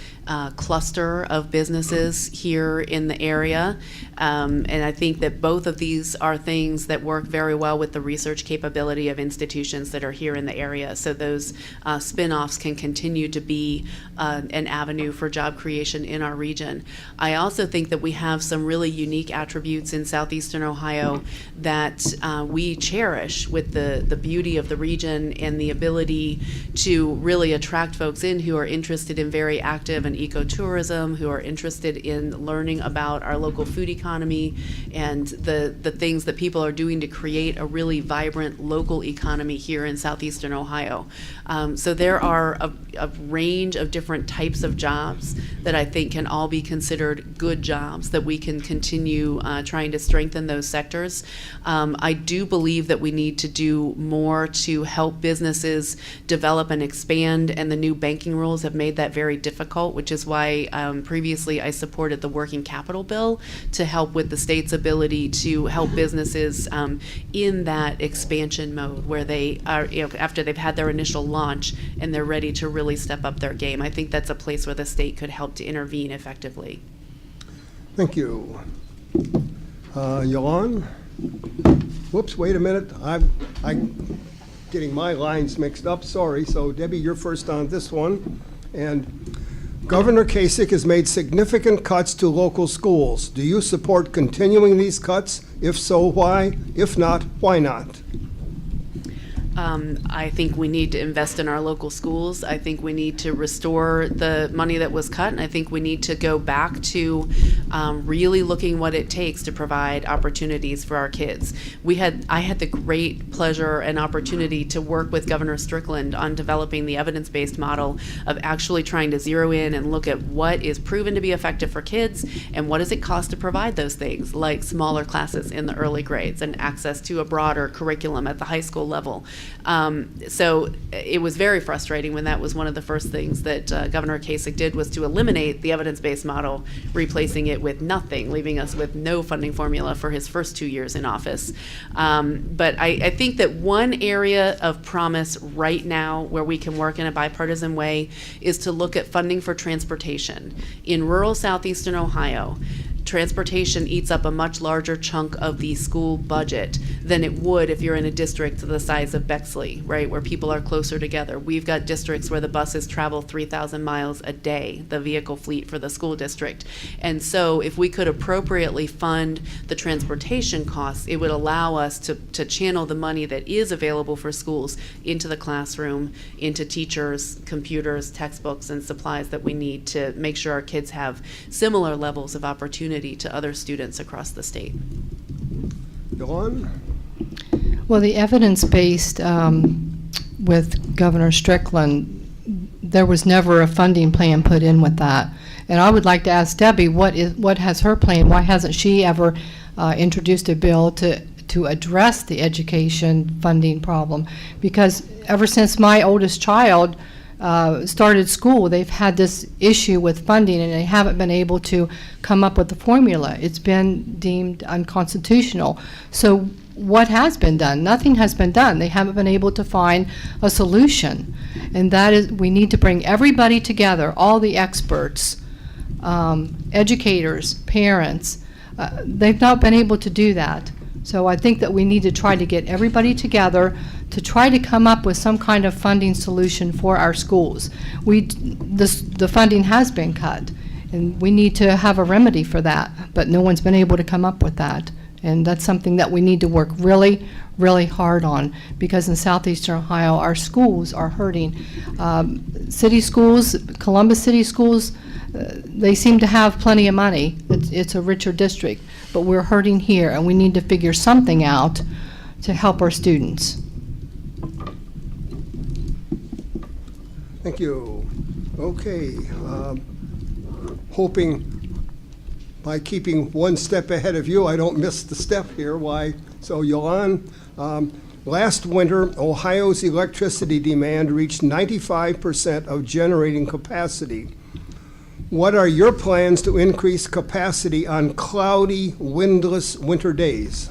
cluster of businesses here in the area. And I think that both of these are things that work very well with the research capability of institutions that are here in the area. So those spin-offs can continue to be an avenue for job creation in our region. I also think that we have some really unique attributes in southeastern Ohio that we cherish, with the beauty of the region and the ability to really attract folks in who are interested in very active and ecotourism, who are interested in learning about our local food economy and the things that people are doing to create a really vibrant local economy here in southeastern Ohio. So there are a range of different types of jobs that I think can all be considered good jobs, that we can continue trying to strengthen those sectors. I do believe that we need to do more to help businesses develop and expand, and the new banking rules have made that very difficult, which is why previously I supported the working capital bill to help with the state's ability to help businesses in that expansion mode, where they are, after they've had their initial launch and they're ready to really step up their game. I think that's a place where the state could help to intervene effectively. Thank you. Yolan? Whoops, wait a minute. I'm getting my lines mixed up, sorry. So Debbie, you're first on this one. And Governor Kasich has made significant cuts to local schools. Do you support continuing these cuts? If so, why? If not, why not? I think we need to invest in our local schools. I think we need to restore the money that was cut, and I think we need to go back to really looking what it takes to provide opportunities for our kids. I had the great pleasure and opportunity to work with Governor Strickland on developing the evidence-based model of actually trying to zero in and look at what is proven to be effective for kids and what does it cost to provide those things, like smaller classes in the early grades and access to a broader curriculum at the high school level. So it was very frustrating when that was one of the first things that Governor Kasich did, was to eliminate the evidence-based model, replacing it with nothing, leaving us with no funding formula for his first 2 years in office. But I think that one area of promise right now where we can work in a bipartisan way is to look at funding for transportation. In rural southeastern Ohio, transportation eats up a much larger chunk of the school budget than it would if you're in a district the size of Bexley, right, where people are closer together. We've got districts where the buses travel 3,000 miles a day, the vehicle fleet for the school district. And so if we could appropriately fund the transportation costs, it would allow us to channel the money that is available for schools into the classroom, into teachers, computers, textbooks, and supplies that we need to make sure our kids have similar levels of opportunity to other students across the state. Yolan? Well, the evidence-based with Governor Strickland, there was never a funding plan put in with that. And I would like to ask Debbie, what has her plan? Why hasn't she ever introduced a bill to address the education funding problem? Because ever since my oldest child started school, they've had this issue with funding, and they haven't been able to come up with a formula. It's been deemed unconstitutional. So what has been done? Nothing has been done. They haven't been able to find a solution. And that is, we need to bring everybody together, all the experts, educators, parents. They've not been able to do that. So I think that we need to try to get everybody together to try to come up with some kind of funding solution for our schools. The funding has been cut, and we need to have a remedy for that, but no one's been able to come up with that. And that's something that we need to work really, really hard on, because in southeastern Ohio, our schools are hurting. City schools, Columbus City schools, they seem to have plenty of money. It's a richer district, but we're hurting here, and we need to figure something out to help our students. Thank you. Okay. Hoping by keeping one step ahead of you, I don't miss the step here. Why? So, Yolan, last winter, Ohio's electricity demand reached 95% of generating capacity. What are your plans to increase capacity on cloudy, windless winter days?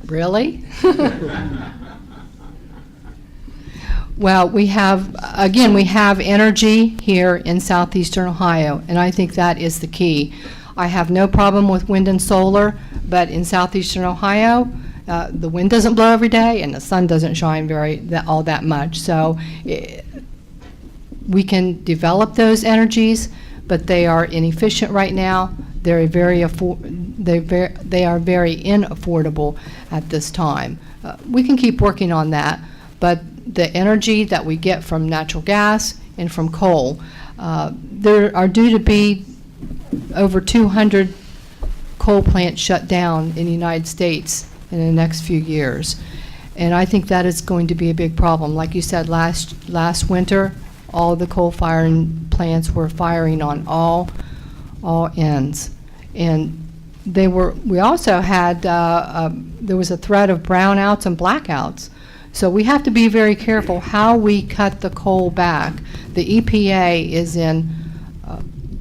Really? Well, we have energy here in southeastern Ohio, and I think that is the key. I have no problem with wind and solar, but in southeastern Ohio, the wind doesn't blow every day and the sun doesn't shine all that much. So we can develop those energies, but they are inefficient right now. They are very inaffordable at this time. We can keep working on that, but the energy that we get from natural gas and from coal, there are due to be over 200 coal plants shut down in the United States in the next few years. And I think that is going to be a big problem. Like you said, last winter, all the coal-firing plants were firing on all ends. And we also had, there was a threat of brownouts and blackouts. So we have to be very careful how we cut the coal back. The EPA is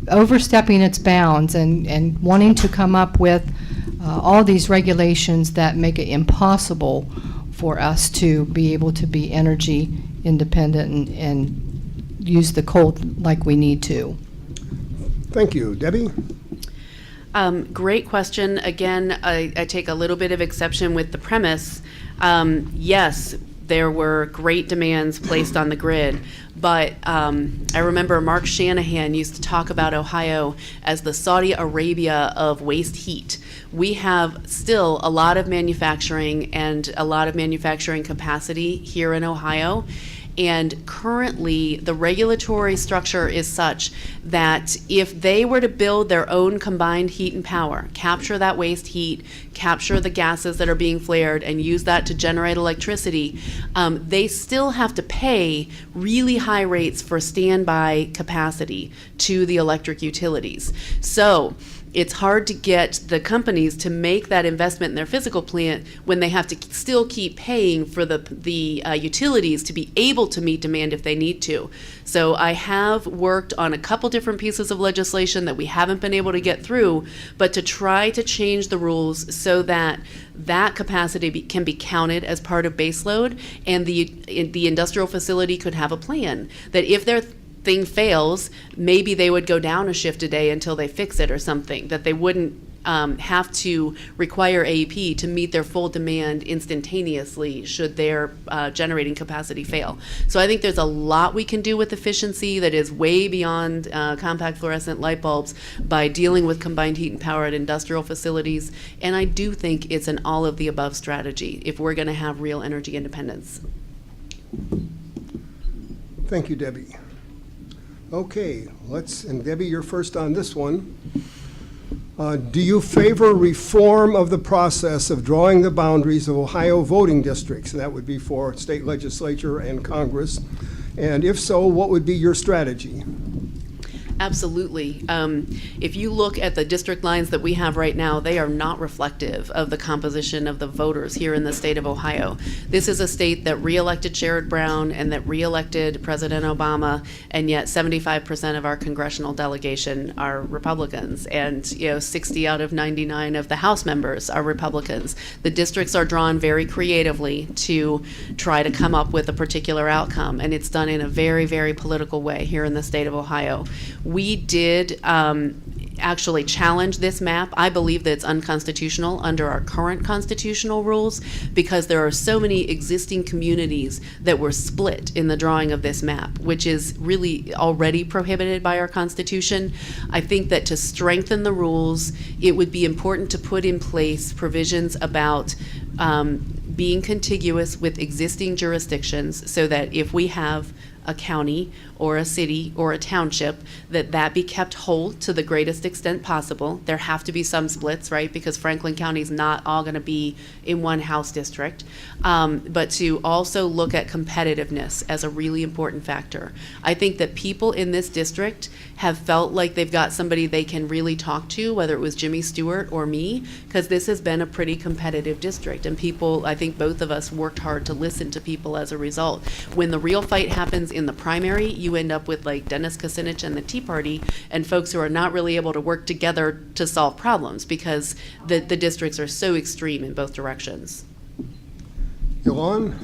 overstepping its bounds and wanting to come up with all these regulations that make it impossible for us to be able to be energy independent and use the coal like we need to. Thank you. Debbie? Great question. Again, I take a little bit of exception with the premise. Yes, there were great demands placed on the grid, but I remember Mark Shanahan used to talk about Ohio as the Saudi Arabia of waste heat. We have still a lot of manufacturing and a lot of manufacturing capacity here in Ohio. And currently, the regulatory structure is such that if they were to build their own combined heat and power, capture that waste heat, capture the gases that are being flared, and use that to generate electricity, they still have to pay really high rates for standby capacity to the electric utilities. So it's hard to get the companies to make that investment in their physical plant when they have to still keep paying for the utilities to be able to meet demand if they need to. So I have worked on a couple different pieces of legislation that we haven't been able to get through, but to try to change the rules so that that capacity can be counted as part of baseload, and the industrial facility could have a plan that if they're thing fails, maybe they would go down a shift a day until they fix it or something, that they wouldn't have to require AEP to meet their full demand instantaneously should their generating capacity fail. So I think there's a lot we can do with efficiency that is way beyond compact fluorescent light bulbs by dealing with combined heat and power at industrial facilities. And I do think it's an all of the above strategy if we're going to have real energy independence. Thank you, Debbie. Okay, and Debbie, you're first on this one. Do you favor reform of the process of drawing the boundaries of Ohio voting districts? And that would be for state legislature and Congress. And if so, what would be your strategy? Absolutely. If you look at the district lines that we have right now, they are not reflective of the composition of the voters here in the state of Ohio. This is a state that reelected Sherrod Brown and that reelected President Obama, and yet 75% of our congressional delegation are Republicans, and 60 out of 99 of the House members are Republicans. The districts are drawn very creatively to try to come up with a particular outcome, and it's done in a very, very political way here in the state of Ohio. We did actually challenge this map. I believe that it's unconstitutional under our current constitutional rules because there are so many existing communities that were split in the drawing of this map, which is really already prohibited by our Constitution. I think that to strengthen the rules, it would be important to put in place provisions about being contiguous with existing jurisdictions so that if we have a county or a city or a township, that be kept whole to the greatest extent possible. There have to be some splits, right? Because Franklin County is not all going to be in one House district. But to also look at competitiveness as a really important factor. I think that people in this district have felt like they've got somebody they can really talk to, whether it was Jimmy Stewart or me, because this has been a pretty competitive district. And people, I think both of us worked hard to listen to people as a result. When the real fight happens in the primary, you end up with like Dennis Kucinich and the Tea Party and folks who are not really able to work together to solve problems because the districts are so extreme in both directions. Yolan?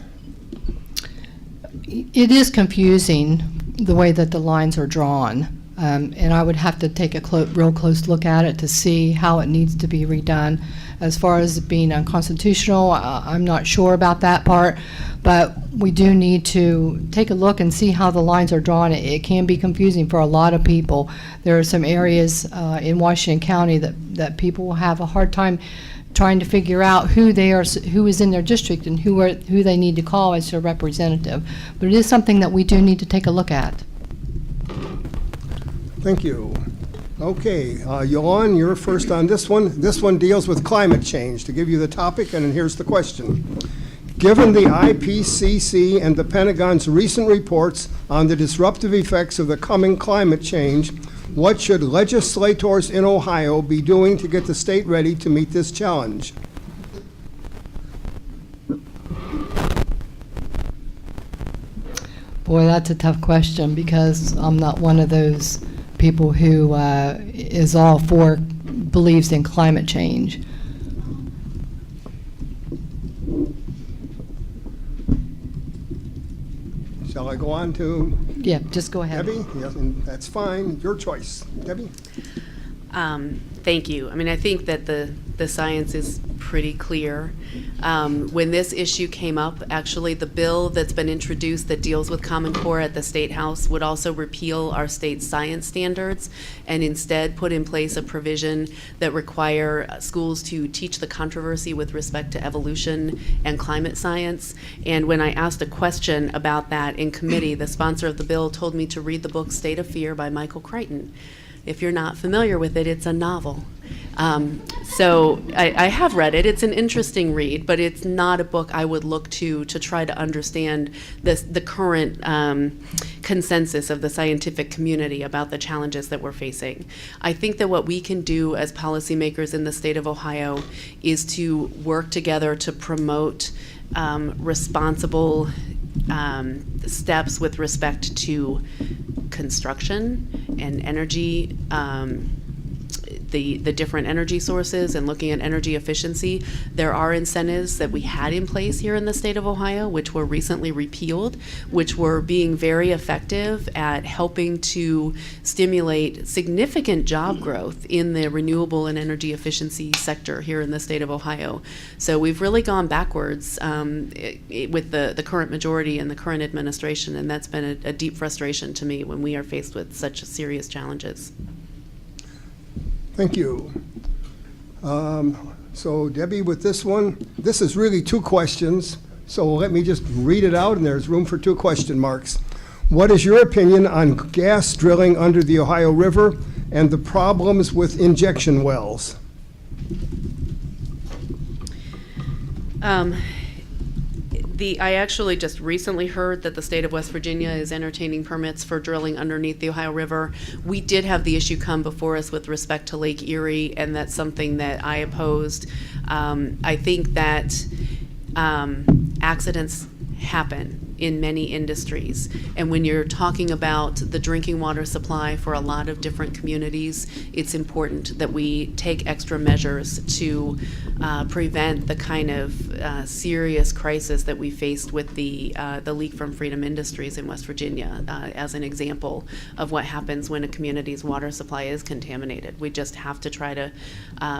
It is confusing the way that the lines are drawn, and I would have to take a real close look at it to see how it needs to be redone. As far as it being unconstitutional, I'm not sure about that part, but we do need to take a look and see how the lines are drawn. It can be confusing for a lot of people. There are some areas in Washington County that people will have a hard time trying to figure out who is in their district and who they need to call as their representative. But it is something that we do need to take a look at. Thank you. Okay, Yolan, you're first on this one. This one deals with climate change. To give you the topic, and here's the question. Given the IPCC and the Pentagon's recent reports on the disruptive effects of the coming climate change, what should legislators in Ohio be doing to get the state ready to meet this challenge? Boy, that's a tough question because I'm not one of those people who believes in climate change. Shall I go on to Yeah, just go ahead. Debbie? Yes, and that's fine. Your choice. Debbie? Thank you. I mean, I think that the science is pretty clear. When this issue came up, actually, the bill that's been introduced that deals with Common Core at the State House would also repeal our state science standards and instead put in place a provision that require schools to teach the controversy with respect to evolution and climate science. And when I asked a question about that in committee, the sponsor of the bill told me to read the book State of Fear by Michael Crichton. If you're not familiar with it, it's a novel. So I have read it. It's an interesting read, but it's not a book I would look to try to understand the current consensus of the scientific community about the challenges that we're facing. I think that what we can do as policymakers in the state of Ohio is to work together to promote responsible steps with respect to construction and energy, the different energy sources and looking at energy efficiency. There are incentives that we had in place here in the state of Ohio, which were recently repealed, which were being very effective at helping to stimulate significant job growth in the renewable and energy efficiency sector here in the state of Ohio. So we've really gone backwards with the current majority and the current administration, and that's been a deep frustration to me when we are faced with such serious challenges. Thank you. So Debbie, with this one, this is really two questions, so let me just read it out, and there's room for two question marks. What is your opinion on gas drilling under the Ohio River and the problems with injection wells? I actually just recently heard that the state of West Virginia is entertaining permits for drilling underneath the Ohio River. We did have the issue come before us with respect to Lake Erie, and that's something that I opposed. I think that accidents happen in many industries, and when you're talking about the drinking water supply for a lot of different communities, it's important that we take extra measures to prevent the kind of serious crisis that we faced with the leak from Freedom Industries in West Virginia as an example of what happens when a community's water supply is contaminated. We just have to try to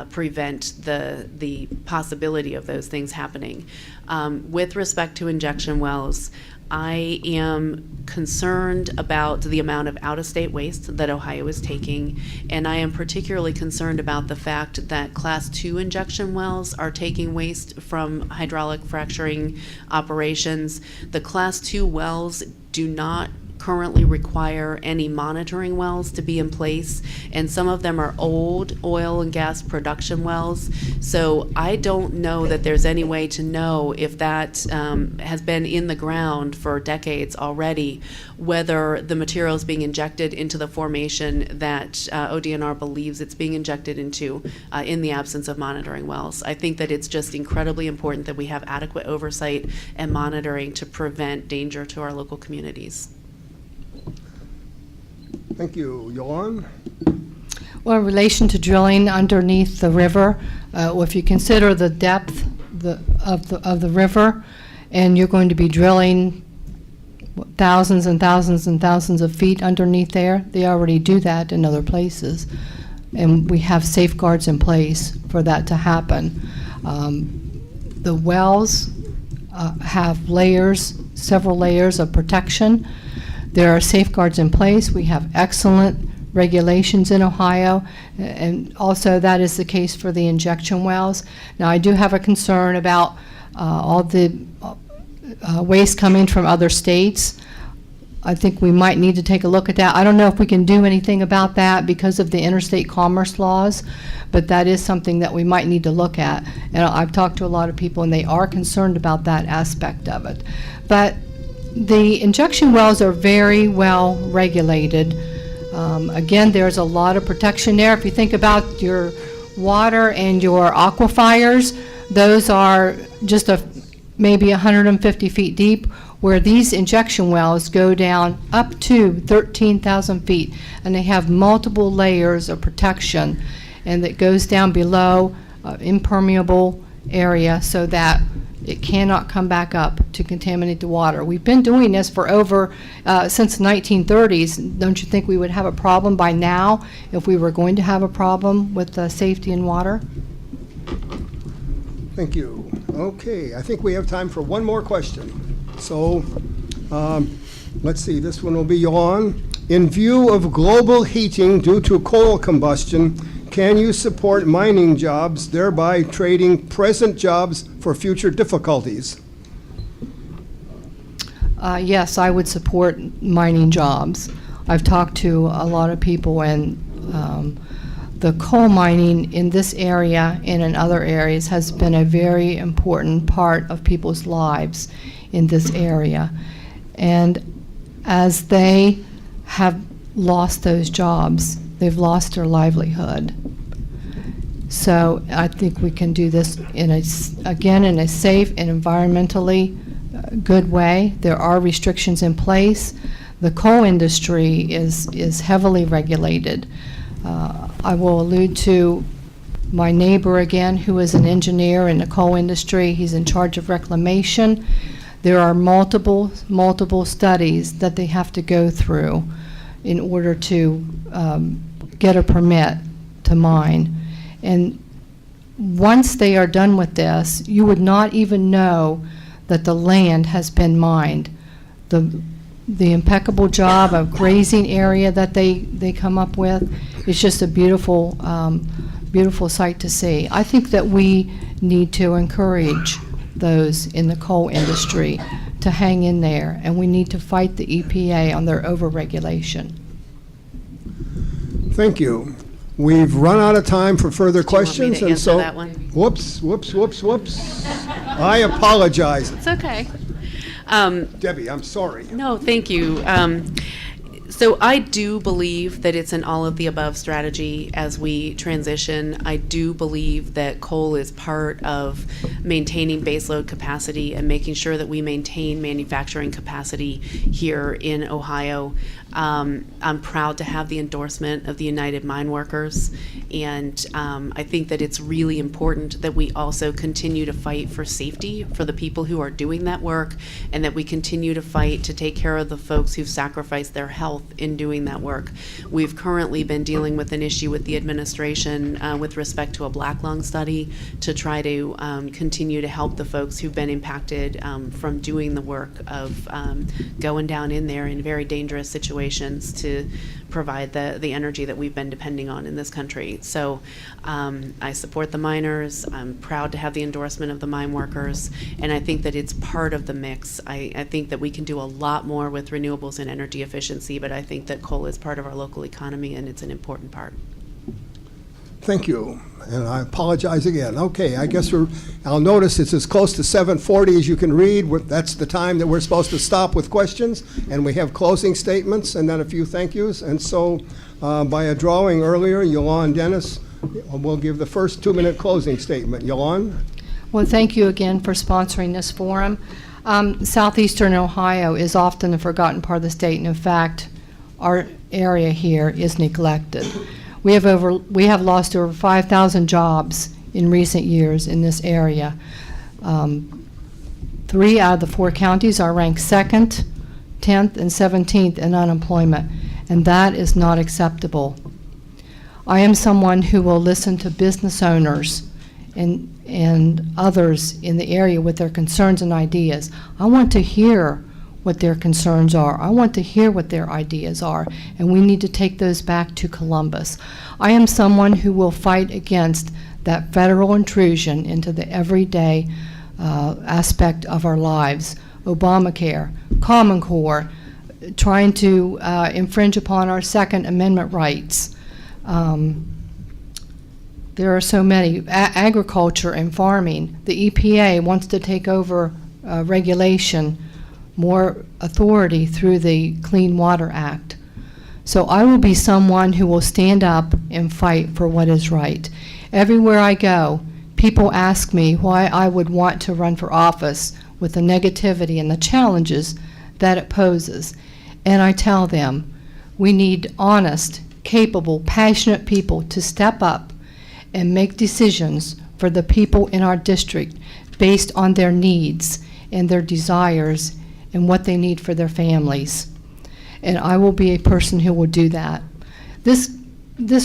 prevent the possibility of those things happening. With respect to injection wells, I am concerned about the amount of out-of-state waste that Ohio is taking, and I am particularly concerned about the fact that Class 2 injection wells are taking waste from hydraulic fracturing operations. The Class 2 wells do not currently require any monitoring wells to be in place, and some of them are old oil and gas production wells. So I don't know that there's any way to know if that has been in the ground for decades already, whether the material is being injected into the formation that ODNR believes it's being injected into in the absence of monitoring wells. I think that it's just incredibly important that we have adequate oversight and monitoring to prevent danger to our local communities. Thank you. Yolan? Well, in relation to drilling underneath the river, well, if you consider the depth of the river, and you're going to be drilling thousands and thousands and thousands of feet underneath there, they already do that in other places. And we have safeguards in place for that to happen. The wells have layers, several layers of protection. There are safeguards in place. We have excellent regulations in Ohio, and also that is the case for the injection wells. Now, I do have a concern about all the waste coming from other states. I think we might need to take a look at that. I don't know if we can do anything about that because of the interstate commerce laws, but that is something that we might need to look at. And I've talked to a lot of people, and they are concerned about that aspect of it. But the injection wells are very well regulated. Again, there's a lot of protection there. If you think about your water and your aquifers, those are just maybe 150 feet deep, where these injection wells go down up to 13,000 feet, and they have multiple layers of protection, and that goes down below impermeable area so that it cannot come back up to contaminate the water. We've been doing this for since the 1930s. Don't you think we would have a problem by now if we were going to have a problem with safety in water? Thank you. Okay, I think we have time for one more question. So, let's see, this one will be on. In view of global heating due to coal combustion, can you support mining jobs, thereby trading present jobs for future difficulties? Yes, I would support mining jobs. I've talked to a lot of people, and the coal mining in this area and in other areas has been a very important part of people's lives in this area. And as they have lost those jobs, they've lost their livelihood. So I think we can do this in a safe and environmentally good way. There are restrictions in place. The coal industry is heavily regulated. I will allude to my neighbor again, who is an engineer in the coal industry. He's in charge of reclamation. There are multiple studies that they have to go through in order to get a permit to mine. And once they are done with this, you would not even know that the land has been mined. The impeccable job of grazing area that they come up with is just a beautiful sight to see. I think that we need to encourage those in the coal industry to hang in there, and we need to fight the EPA on their overregulation. Thank you. We've run out of time for further questions, to and answer so that one? Whoops. I apologize. It's okay. Debbie, I'm sorry. No, thank you. So I do believe that it's an all-of-the-above strategy as we transition. I do believe that coal is part of maintaining baseload capacity and making sure that we maintain manufacturing capacity here in Ohio. I'm proud to have the endorsement of the United Mine Workers, and I think that it's really important that we also continue to fight for safety for the people who are doing that work, and that we continue to fight to take care of the folks who've sacrificed their health in doing that work. We've currently been dealing with an issue with the administration with respect to a black lung study to try to continue to help the folks who've been impacted from doing the work of going down in there in very dangerous situations generations to provide the energy that we've been depending on in this country. So I support the miners. I'm proud to have the endorsement of the mine workers, and I think that it's part of the mix. I think that we can do a lot more with renewables and energy efficiency, but I think that coal is part of our local economy, and it's an important part. Thank you, and I apologize again. Okay, I guess I'll notice it's as close to 7:40 as you can read. That's the time that we're supposed to stop with questions, and we have closing statements and then a few thank yous. And so by a drawing earlier, Yolan Dennis will give the first 2-minute closing statement. Yolan? Well, thank you again for sponsoring this forum. Southeastern Ohio is often a forgotten part of the state, and in fact, our area here is neglected. We have lost over 5,000 jobs in recent years in this area. 3 out of the 4 counties are ranked 2nd, 10th, and 17th in unemployment, and that is not acceptable. I am someone who will listen to business owners and others in the area with their concerns and ideas. I want to hear what their concerns are. I want to hear what their ideas are, and we need to take those back to Columbus. I am someone who will fight against that federal intrusion into the everyday aspect of our lives. Obamacare, Common Core, trying to infringe upon our Second Amendment rights. There are so many. Agriculture and farming. The EPA wants to take over regulation, more authority through the Clean Water Act. So I will be someone who will stand up and fight for what is right. Everywhere I go, people ask me why I would want to run for office with the negativity and the challenges that it poses. And I tell them, we need honest, capable, passionate people to step up and make decisions for the people in our district based on their needs and their desires and what they need for their families. And I will be a person who will do that. This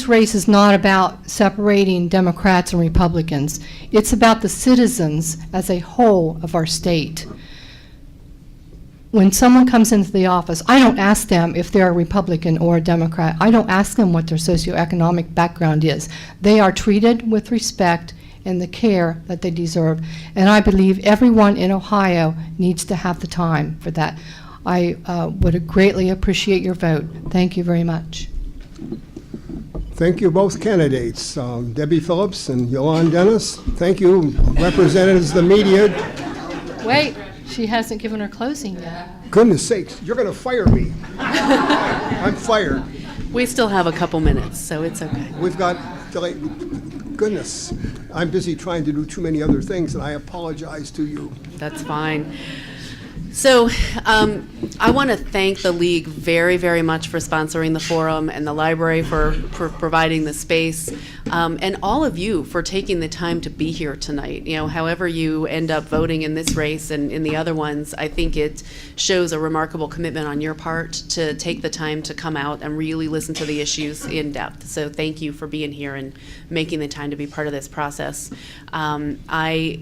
race is not about separating Democrats and Republicans. It's about the citizens as a whole of our state. When someone comes into the office, I don't ask them if they're a Republican or a Democrat. I don't ask them what their socioeconomic background is. They are treated with respect and the care that they deserve. And I believe everyone in Ohio needs to have the time for that. I would greatly appreciate your vote. Thank you very much. Thank you, both candidates, Debbie Phillips and Yolan Dennis. Thank you, representatives of the media. Wait, she hasn't given her closing yet. Goodness sakes, you're going to fire me. I'm fired. We still have a couple minutes, so it's okay. We've got, goodness, I'm busy trying to do too many other things, and I apologize to you. That's fine. So I want to thank the League very, very much for sponsoring the forum, and the library for providing the space, and all of you for taking the time to be here tonight. You know, however you end up voting in this race and in the other ones, I think it shows a remarkable commitment on your part to take the time to come out and really listen to the issues in depth. So thank you for being here and making the time to be part of this process. I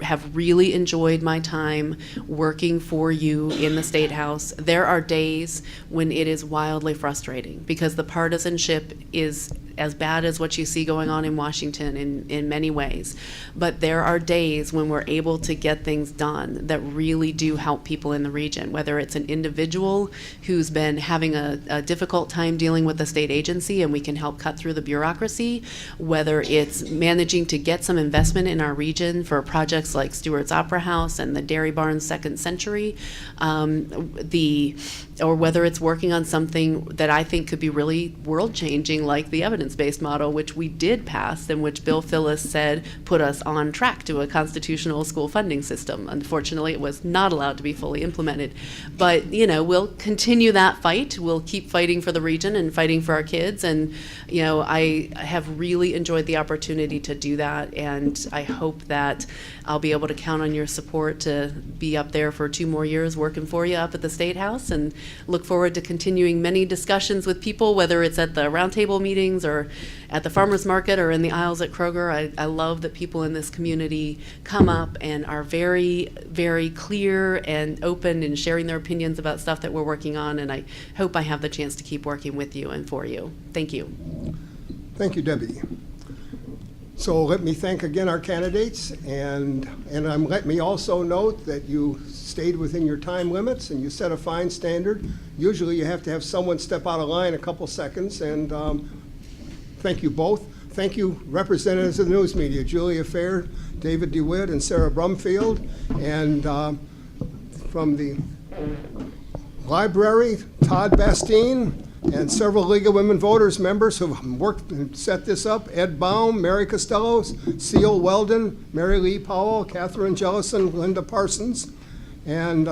have really enjoyed my time working for you in the State House. There are days when it is wildly frustrating because the partisanship is as bad as what you see going on in Washington in many ways. But there are days when we're able to get things done that really do help people in the region, whether it's an individual who's been having a difficult time dealing with the state agency and we can help cut through the bureaucracy, whether it's managing to get some investment in our region for projects like Stewart's Opera House and the Dairy Barn's Second Century, or whether it's working on something that I think could be really world-changing, like the evidence-based model, which we did pass and which Bill Phillips said put us on track to a constitutional school funding system. Unfortunately, it was not allowed to be fully implemented. But, you know, we'll continue that fight. We'll keep fighting for the region and fighting for our kids. And, you know, I have really enjoyed the opportunity to do that. And I hope that I'll be able to count on your support to be up there for 2 more years working for you up at the State House, and look forward to continuing many discussions with people, whether it's at the roundtable meetings or at the farmers market or in the aisles at Kroger. I love that people in this community come up and are very, very clear and open in sharing their opinions about stuff that we're working on, and I hope I have the chance to keep working with you and for you. Thank you. Thank you, Debbie. So let me thank again our candidates, and let me also note that you stayed within your time limits and you set a fine standard. Usually you have to have someone step out of line a couple seconds, and thank you both. Thank you, representatives of the news media, Julia Fair, David DeWitt, and Sarah Brumfield, and from the library, Todd Bastine, and several League of Women Voters members who have worked and set this up: Ed Baum, Mary Costello, Seal Weldon, Mary Lee Powell, Catherine Jellison, Linda Parsons, and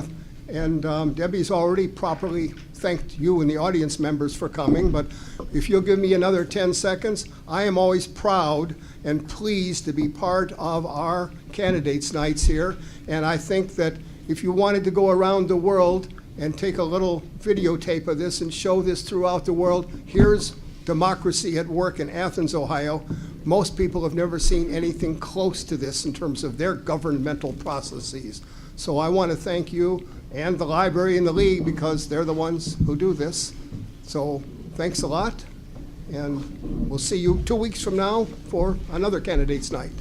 Debbie's already properly thanked you and the audience members for coming, but if you'll give me another 10 seconds, I am always proud and pleased to be part of our candidates' nights here, and I think that if you wanted to go around the world and take a little videotape of this and show this throughout the world, here's democracy at work in Athens, Ohio. Most people have never seen anything close to this in terms of their governmental processes. So I want to thank you and the library and the league, because they're the ones who do this. So thanks a lot, and we'll see you 2 weeks from now for another candidates night.